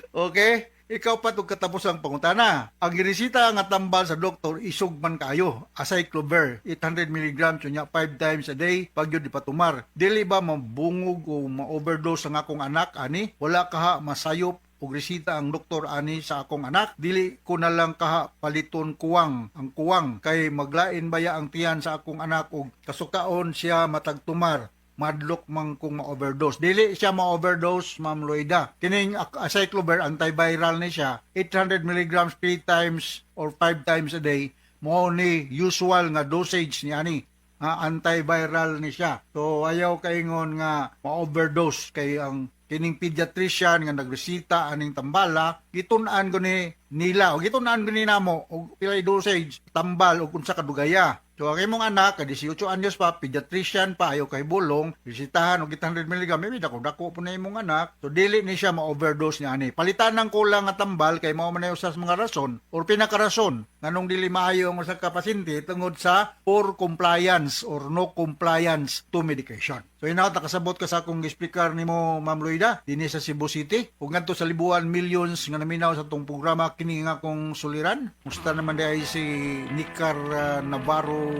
Okay? Ikaw pa itong katapos ang pangutana. Ang ginisita nga tambal sa doktor, isog man kayo. Acyclovir, 800 mg, sunya 5 times a day, pagyod di patumar. Dili ba mabungog o ma-overdose ang akong anak, ani? Wala kaha masayop ug resita ang doktor ani sa akong anak, dili ko na lang kaha paliton kuwang ang kuwang kay maglain baya ang tiyan sa akong anak ug kasukaon siya matagtumar madlok man kung ma-overdose. Dili siya ma-overdose, Ma'am Loida. Kining acyclovir, antiviral ni siya, 800 mg 3 times or 5 times a day, mo ni usual nga dosage ni ani. Antiviral ni siya. So ayaw kaingon nga ma-overdose kay ang kining pediatrician nga nagresita aning tambala, gitun-an ko ni nila o gitun-an ko ni namo og pilay dosage tambal og unsa kadugaya. So ang imong anak, 18 anyos pa, pediatrician pa, ayaw kay bulong, resitahan og 800 mg, maybe dako po na imong anak. So dili ni siya ma-overdose niya ani. Palitan ng kulang nga tambal kay mao man na usas mga rason or pinakarason nganong dili maayo ang usa ka pasyente tungod sa poor compliance or no compliance to medication. So inaot nakasabot ka sa akong speaker nimo, Ma'am Loida, dinhi sa Cebu City. Ug ngadto sa libuan millions nga naminaw sa tong programa kini nga akong suliran. Musta naman day si Nicar Navarro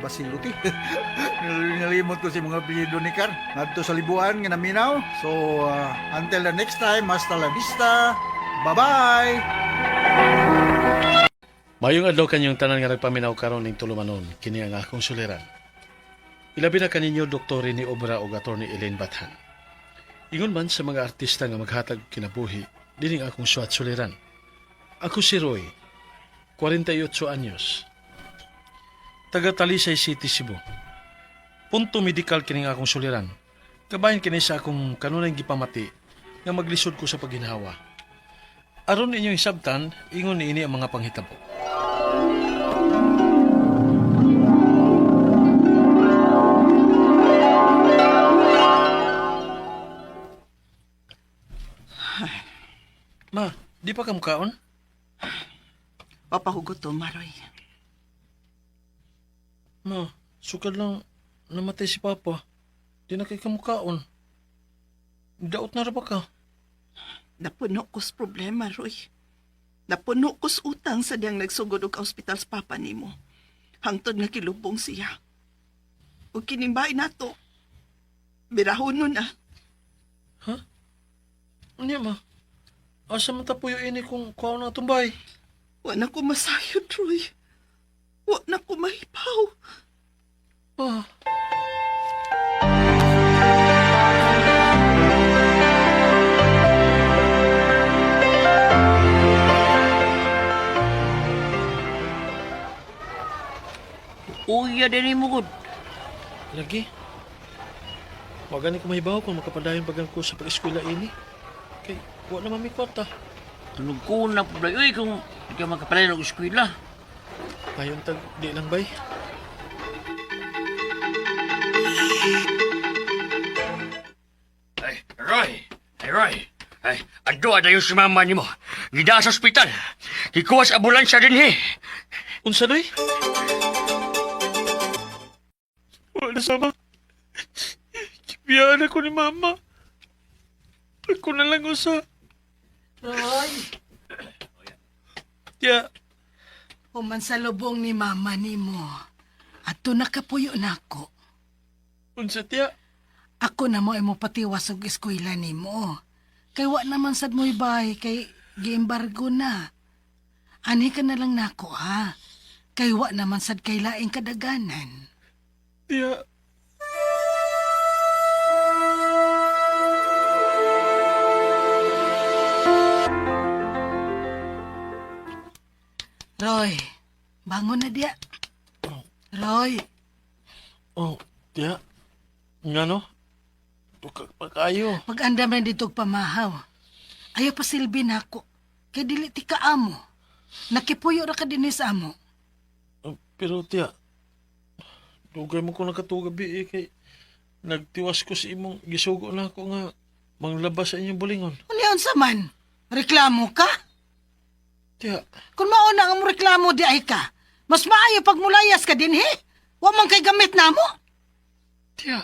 Basiluti. Nalimot ko si mga apelyido ni Car. Ngadto sa libuan nga naminaw. So until the next time, hasta la vista. Bye-bye.
Mayong adlaw kanyang tanan nga nagpaminaw karon ning tulumanon kini ang akong suliran. Ilabi na kaninyo Dr. ni Obra o Atty. Elaine Bathan. Ingon man sa mga artista nga maghatag kinabuhi, dining akong suwat suliran. Ako si Roy, 48 anyos. Taga Talisay City, Cebu. Punto medikal kining akong suliran. Kabayan kini sa akong kanunay gipamati nga maglisod ko sa pagginhawa. Aron inyong isabtan, ingon niini ang mga panghitabo. Ma, di pa ka mukaon?
Papahugot to, Maroy.
Ma, sukad lang namatay si Papa. Di na kay kamukaon. Daot na ra ba ka?
Napuno ko sa problema, Roy. Napuno ko sa utang sa diyang nagsugod og ospital sa papa nimo. Hangtod nga kilubong siya. Ug kinimbay nato. Birahon na.
Ha? Ano ma? Asa man tapuyo ini kung kuha na tumbay?
Wa na ko masayod, Roy. Wa na ko mahipaw.
Ah.
Uya din mo gud.
Lagi? Wag gani ko mahibaw kung makapadayon bagang ko sa pag-eskwela ini. Kay, wa naman may kwarta.
Tunog ko na po uy, kung di ka makapalay ng eskwela.
Ayon tag, di lang bay.
Ay, Roy! Ay, Roy! Ay, ando ada yung si mama ni mo. Gida sa ospital. Kikuha sa ambulansya din, he.
Unsa doy? Wala sama. Kipiyaan ako ni mama. Ako na lang usa.
Roy,
Tiya,
human sa lubong ni mama ni mo. Ato nakapuyo na ako.
unsa tiya?
Ako na mo imo patiwas og eskwela ni mo. Kay wa naman sad mo'y bay, kay giembargo na. Ani ka na lang nako ha. Kay wa naman sad kay laing kadaganan.
Tiya,
Roy, bangon na diya. Roy,
oh, tiya. Nga no? Tukag pa kayo.
mag-andam na dito og pamahaw. Ayaw pa silbi nako. Kay dili ti kaamo. Nakipuyo ra ka dinhi sa amo.
Pero tiya, dugay mo ko nakatugabi kay nagtiwas ko sa imong gisugo na ako nga manglabas sa inyong bulingon.
Uniyon sa man? Reklamo ka?
Tiya,
Kung mauna ang mo reklamo di ay ka, mas maayo pag mulayas ka din, he? Wa man kay gamit na mo.
tiya.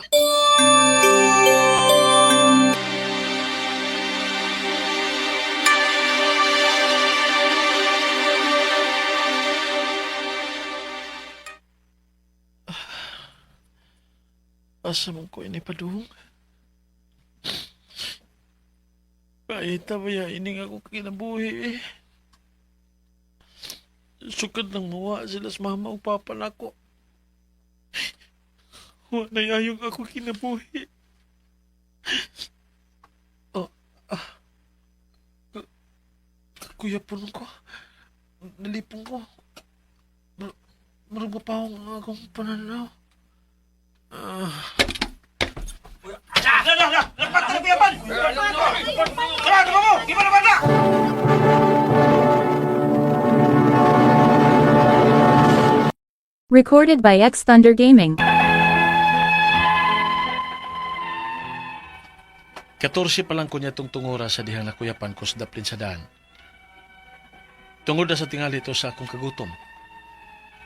Asa man ko ini padung? Paita ba ya ini nga ako kinabuhi eh. Sukad nang mawa sila sa mama o papa na ko. Wa na yayong ako kinabuhi. Oh, kuya po ko. Nalipong ko. Marag pa akong pananaw.
Recorded by X Thunder Gaming.
14 pa lang ko niya tungtungura sa dihang nakuyapan ko sa daplin sa daan. Tungod na sa tingali ito sa akong kagutom.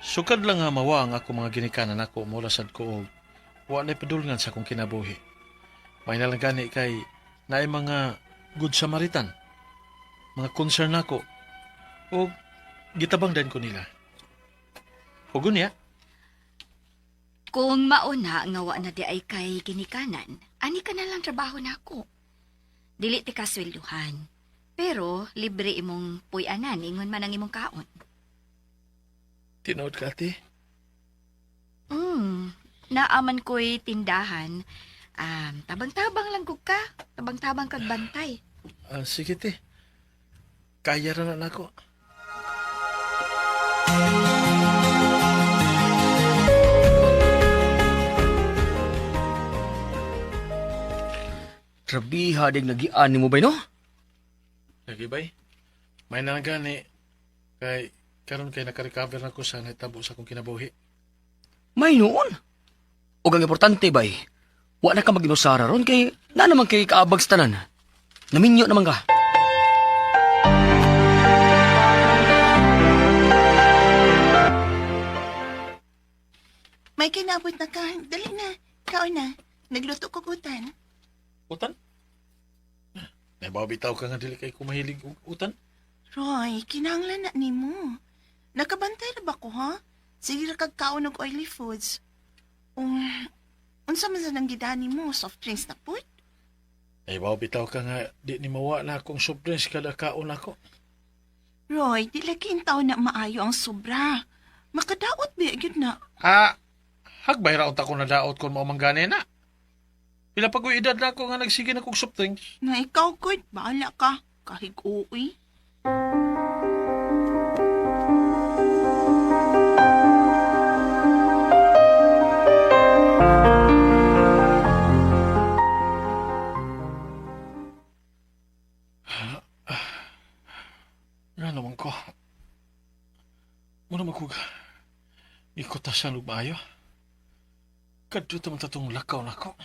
Sukad lang nga mawa ang ako mga ginikanan ako mula sad ko og wa na padulngan sa akong kinabuhi. May nalagani kay naay mga good Samaritan, mga concern ako o gitabang din ko nila. Hugon niya,
Kung mauna nga wa na di ay kay ginikanan, ani ka na lang trabaho na ako. Dili ti kaswelduhan. Pero libre imong puy-anan ingon man ang imong kaon.
tinood ka ate.
Naaman ko'y tindahan. Tabang-tabang lang kog ka. Tabang-tabang kag bantay.
Sige te, kaya ra na ako.
Trabiha dig nagian mo ba, no?
Lagi bay, may nangani kay karon kay naka-recover na ko sa natabo sa akong kinabuhi.
May noon. O ang importante bay, wa na ka mag-inusara ron kay na naman kay kaabag sa tanan. Naminyo naman ka.
May kinabot na ka. Dali na. Kaon na. Nagluto ko utan.
Utan? Nabaw bitaw ka nga dili kay kumahilig og utan?
Roy, kinahanglan na ni mo. Nakabantay na ba ko, ha? Sige ra kag kaon og oily foods. Unsa man sa nang gidani mo? Soft drinks na pud?
Nabaw bitaw ka nga di ni mawa na akong soft drinks kada kaon ako.
Roy, di lagi in taon na maayo ang sobra. Makadaot ba yun na?
Hagbay ra unta ko na daot kon mao manggani na. Pila pa ko edad na ako nga nagsige na kog soft drinks.
Na ikaw, good. Bahala ka. Kahig uwi.
Nga naman ko. Muna magkuga. Ikotasan og maayo. Kadto ta man tatong lakaw nako.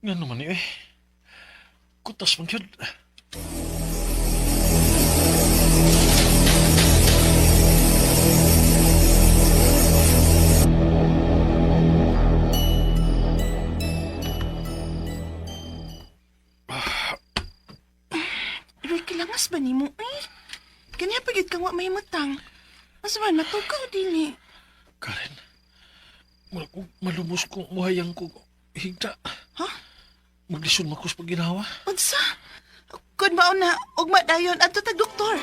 Nga naman eh. Kutas man yun.
Roy, kilangas ba ni mo eh? Kanya pagid kang wa may mutang. Mas man matugaw dili.
Karen, malumos ko, muhayang ko, higda.
Ha?
Maglisod makos pag ginawa.
Unsa? Kun mao na ugma dayon adto tag doktor.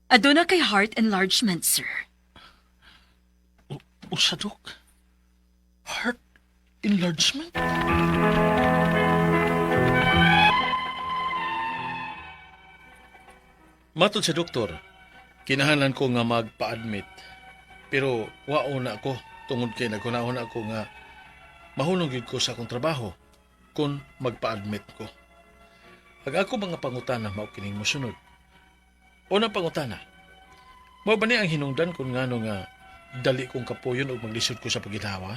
Aduna kay heart enlargement, sir.
Usa, Dok? Heart enlargement? Matod sa doktor, kinahanglan ko nga magpa-admit. Pero wao na ako tungod kay nagkunahon ako nga mahulog yun ko sa akong trabaho kung magpa-admit ko. Ang ako mga pangutana mao kining mosunod. Unang pangutana, mao ba ni ang hinungdan kung ngano nga dali kong kapuyon o maglisod ko sa paginawa?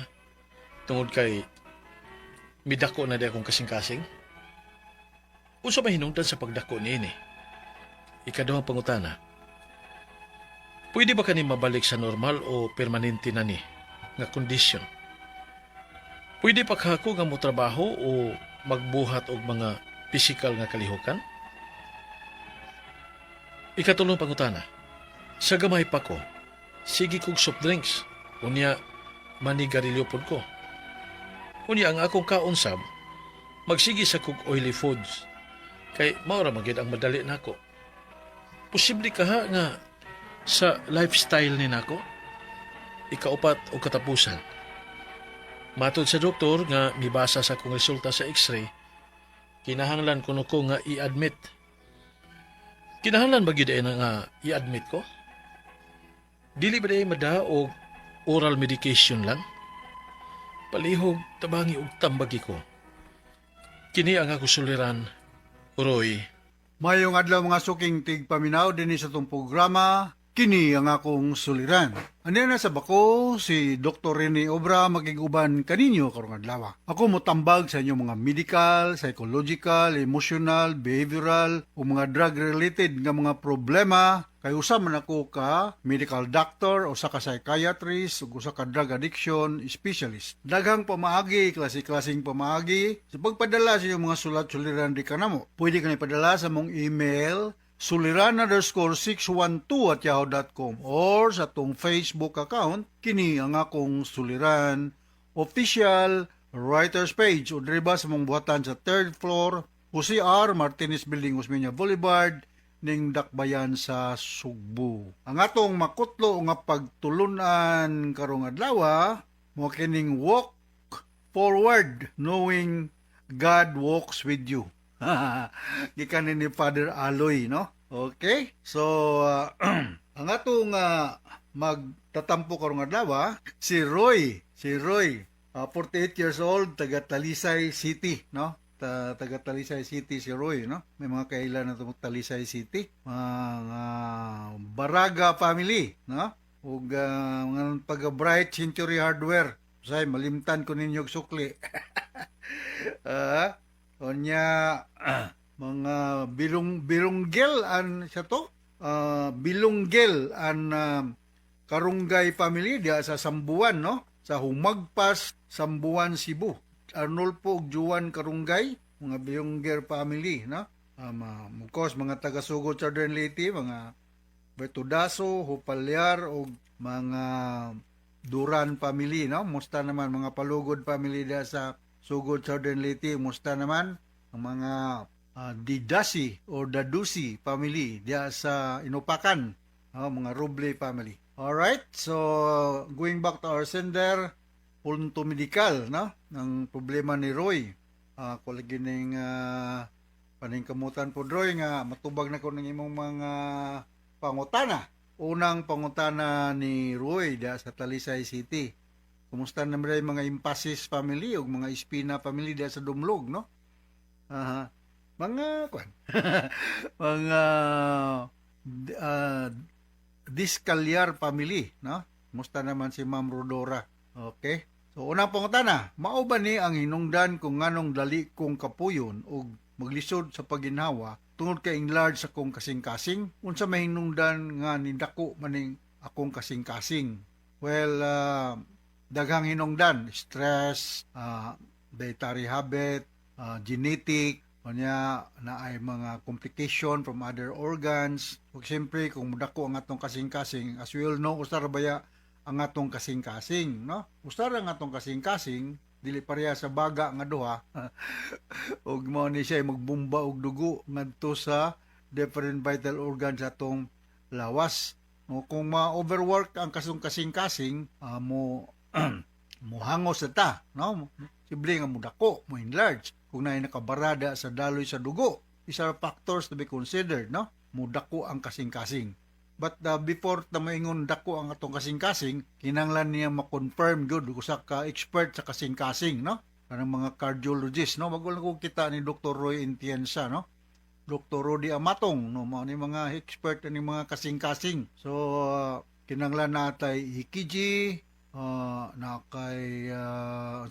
Tungod kay midako na di akong kasing-kasing? Unsa ba hinungdan sa pagdako niini? Ikaduhang pangutana, pwede ba kani mabalik sa normal o permanente na ni nga kondisyon? Pwede pa kako nga mo trabaho o magbuhat og mga pisikal nga kalihukan? Ikatulong pangutana, sa gamay pa ko, sige kong soft drinks, unya manigarilyo pod ko. Unya ang akong kaunsab, magsige sa kog oily foods, kay maura magid ang madali nako. Posible ka ha nga sa lifestyle ni nako? Ikaupat o katapusan. Matod sa doktor nga mibasa sa kong resulta sa x-ray, kinahanglan ko nga i-admit. Kinahanglan ba gid na nga i-admit ko? Dili ba day mada o oral medication lang? Palihog tabangi og tambagi ko. Kini ang ako suliran, Roy.
Mayong adlaw mga suking tigpaminaw din sa itong programa, kini ang akong suliran. Ano na sa bako, si Dr. Rene Obra magiguban kaninyo karong adlaw. Ako motambag sa inyong mga medical, psychological, emotional, behavioral, o mga drug-related nga mga problema. Kay usa man ako ka medical doctor, usa ka psychiatrist, ug usa ka drug addiction specialist. Daghang pamaagi, klase-klaseng pamaagi. Sa pagpadala sa inyong mga sulat-suliran di kanamo, pwede ka na ipadala sa mong email suliran_612@yahoo.com or sa tong Facebook account, kini ang akong Suliran Official Writers Page o driba sa mong buhatan sa 3rd floor, Jose R. Martinez Building, Osmeña Boulevard, ning Dakbayan sa Sugbo. Ang atong makutlo nga pagtulunan karong adlaw mo kining walk forward knowing God walks with you. Gikan ni Father Aloy, no? Okay? So ang atong magtatampo karong adlaw si Roy, 48 years old, taga Talisay City, no? Taga Talisay City si Roy, no? May mga kailan na itong Talisay City. Mga Baraga family, no? Ug mga taga Bright Century Hardware. Say, malimtan ko ninyo sukli. Onya, mga bilunggel an siya to? Bilunggel an Karunggay family diya sa Sambuan, no? Sa Humagpas, Sambuan, Cebu. Arnolfo ug Juan Karunggay, mga Bilungger family, no? Of mga taga-Sugod Southern Leyte, mga Bertudaso, Hupalyar ug mga Duran family, no? Musta naman mga Palugod family diya sa Sugod Southern Leyte, musta naman ang mga Didasi or Dadusi family diya sa Inupakan, mga Roble family. Alright, so going back to our sender, punto medical, no? Ang problema ni Roy. Ako lagi ning paningkamutan po, Roy, nga matubag na ko ng imong mga pangutana. Unang pangutana ni Roy da sa Talisay City. Kumusta na yung mga Impasis family o mga Espina family diya sa Dumlog, no? Mga kwan. mga Discalyar family, no? Kumusta naman si Ma'am Rodora? Okay? So, unang pangutana, mao ba ni ang hinungdan kung nganong dali kong kapuyon o maglisod sa paginhawa tungod kay enlarge sa kong kasing-kasing? Unsa may hinungdan nga nindako maning akong kasing-kasing? Well, daghang hinungdan, stress, dietary habit, genetic, kanya na ay mga complication from other organs. Ug siyempre kung mudako ang atong kasing-kasing, as we all know, usar baya ang atong kasing-kasing, no? Usar ang atong kasing-kasing, dili pareha sa baga nga duha. Ug mao ni siya magbumba og dugo ngadto sa different vital organs sa atong lawas. No, kung ma-overwork ang kasing-kasing, mo hangos na ta, no? Simple nga mudako, mo enlarge. Kung naay nakabarada sa daloy sa dugo, these are factors to be considered, no? Mudako ang kasing-kasing. But before ta maingon dako ang atong kasing-kasing, kinahanglan niya ma-confirm gyud usa ka expert sa kasing-kasing, no? Kanang mga cardiologist, no? Bago lang ko kita ni Dr. Roy Entienza, no? Dr. Rodi Amatong, no? Mao ni mga expert ni mga kasing-kasing. So kinahanglan natay EKG, na kay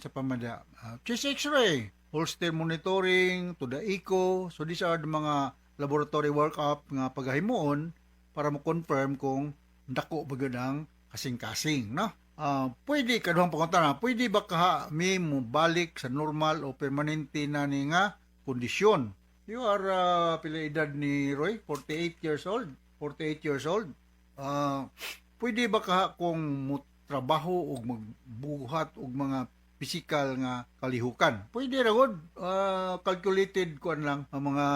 sa pamada chest x-ray, Holter monitoring to the echo. So these are the mga laboratory workup nga paghimuon para mo-confirm kung dako ba gyud ang kasing-kasing, no? Pwede kaduhang pangutana, pwede ba ka mi mo balik sa normal o permanente na ni nga kondisyon? You are pila edad ni Roy? 48 years old. 48 years old. Pwede ba ka kung mo trabaho o magbuhat og mga physical nga kalihukan? Pwede ra gud, calculated kuan lang ang mga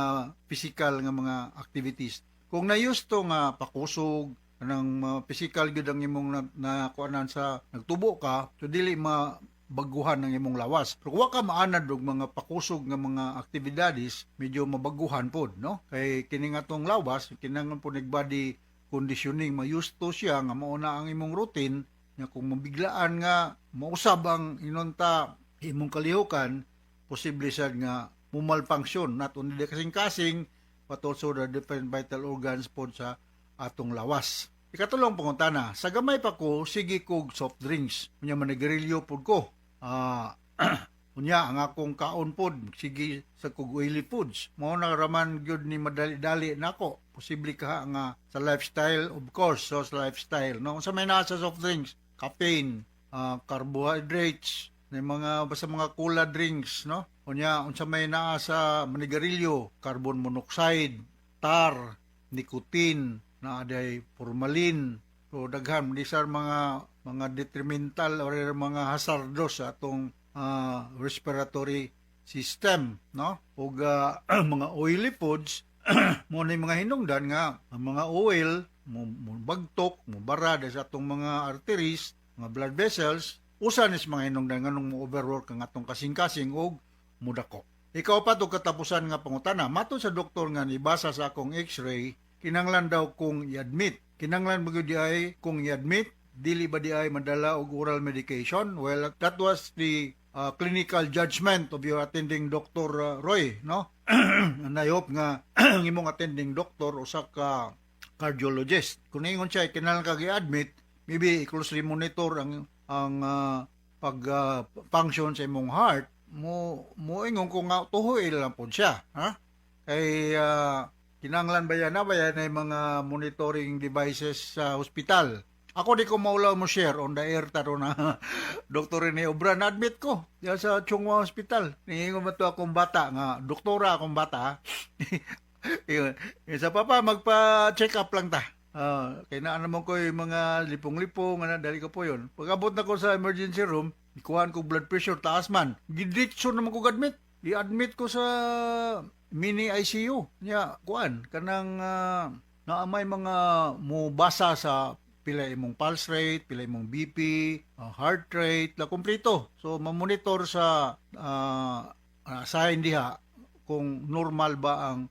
physical nga mga activities. Kung nayusto nga pakusog kanang physical gyud ang imong na kuanan sa nagtubo ka, so dili mabaguhan ang imong lawas. Pero kung wa ka maanad og mga pakusog nga mga aktibidades, medyo mabaguhan pod, no? Kay kini nga tong lawas, kinahanglan po body conditioning, mayusto siya nga mauna ang imong routine. Nga kung mabiglaan nga mausab ang inunta imong kalihukan, posible sad nga mumalfunction not only the kasing-kasing but also the different vital organs pod sa atong lawas. Ikatulong pangutana, sa gamay pa ko sige kog soft drinks, unya manigarilyo pod ko. Unya ang akong kaon pod sige sa kog oily foods. Mao na raman gyud ni madali-dali nako. Posible ka nga sa lifestyle, of course, so sa lifestyle, no? Sa may nasa soft drinks, caffeine, carbohydrates, basta mga cola drinks, no? Unya unsa may naa sa manigarilyo, carbon monoxide, tar, nicotine, naaday formalin. So daghan these are mga detrimental or mga hazardous sa atong respiratory system, no? Ug mga oily foods mo na mga hinungdan nga ang mga oil mo bagtok, mo barada sa atong mga arteries, mga blood vessels, usa ni sa mga hinungdan nganong mo overwork ang atong kasing-kasing og mudako. Ikaw pa to katapusan nga pangutana, matud sa doktor nga nibasa sa akong x-ray, kinahanglan daw kung i-admit. Kinahanglan ba gyud ay kung i-admit, dili ba di ay madala og oral medication? Well, that was the clinical judgment of your attending Dr. Roy, no? And I hope nga ang imong attending doctor usa ka cardiologist. Kung ingon siya kinahanglan kag i-admit, maybe closely monitor ang pag-function sa imong heart, mo ingon kung tuhoy lang po siya, ha? Kay kinahanglan ba yan ay mga monitoring devices sa hospital. Ako di ko maulaw mo share on the air taro na Dr. Rene Obra na admit ko diyan sa Chungwa Hospital. Ningingon mo to akong bata nga doktora akong bata. Sa papa magpa-check up lang ta. Kaya na naman ko yung mga lipong-lipong nga dali ko po yun. Pag-abot na ko sa emergency room, ikuhan ko blood pressure taas man. Gidritso naman ko admit. I-admit ko sa mini ICU. Nya kuan kanang naamay mga mubasa sa pila imong pulse rate, pila imong BP, heart rate, la kompleto. So mamonitor sa sign diha kung normal ba ang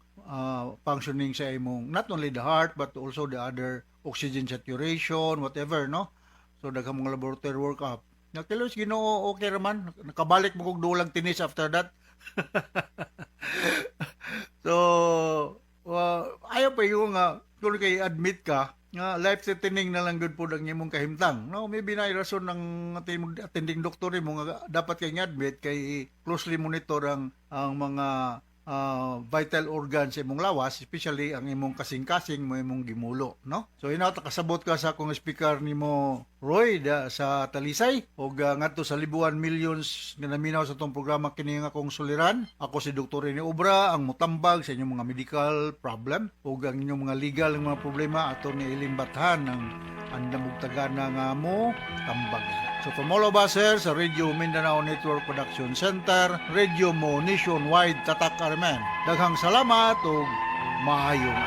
functioning sa imong not only the heart but also the other oxygen saturation, whatever, no? So daghang mga laboratory workup. Nakilos Ginoo okay raman. Nakabalik mo kog dulang tinis after that. So, ayaw pa yung kung kay admit ka, nga life-threatening na lang good po ang imong kahimtang. No, maybe na rason ng ating attending doktor mo nga dapat kay admit kay closely monitor ang mga vital organs sa imong lawas, especially ang imong kasing-kasing mo imong gimulo, no? So inata kasabot ka sa akong speaker nimo Roy sa Talisay og ngadto sa libuan millions nga naminaw sa tong programa kini nga akong suliran. Ako si Dr. Rene Obra ang mutambag sa inyong mga medical problem ug ang inyong mga legal nga mga problema ato ni Eileen Bathan ang andam ug tagana nga mo tambag. So from all of us here sa Radio Mindanao Network Production Center, Radio Mo Nationwide Tatak Armen. Daghang salamat ug maayong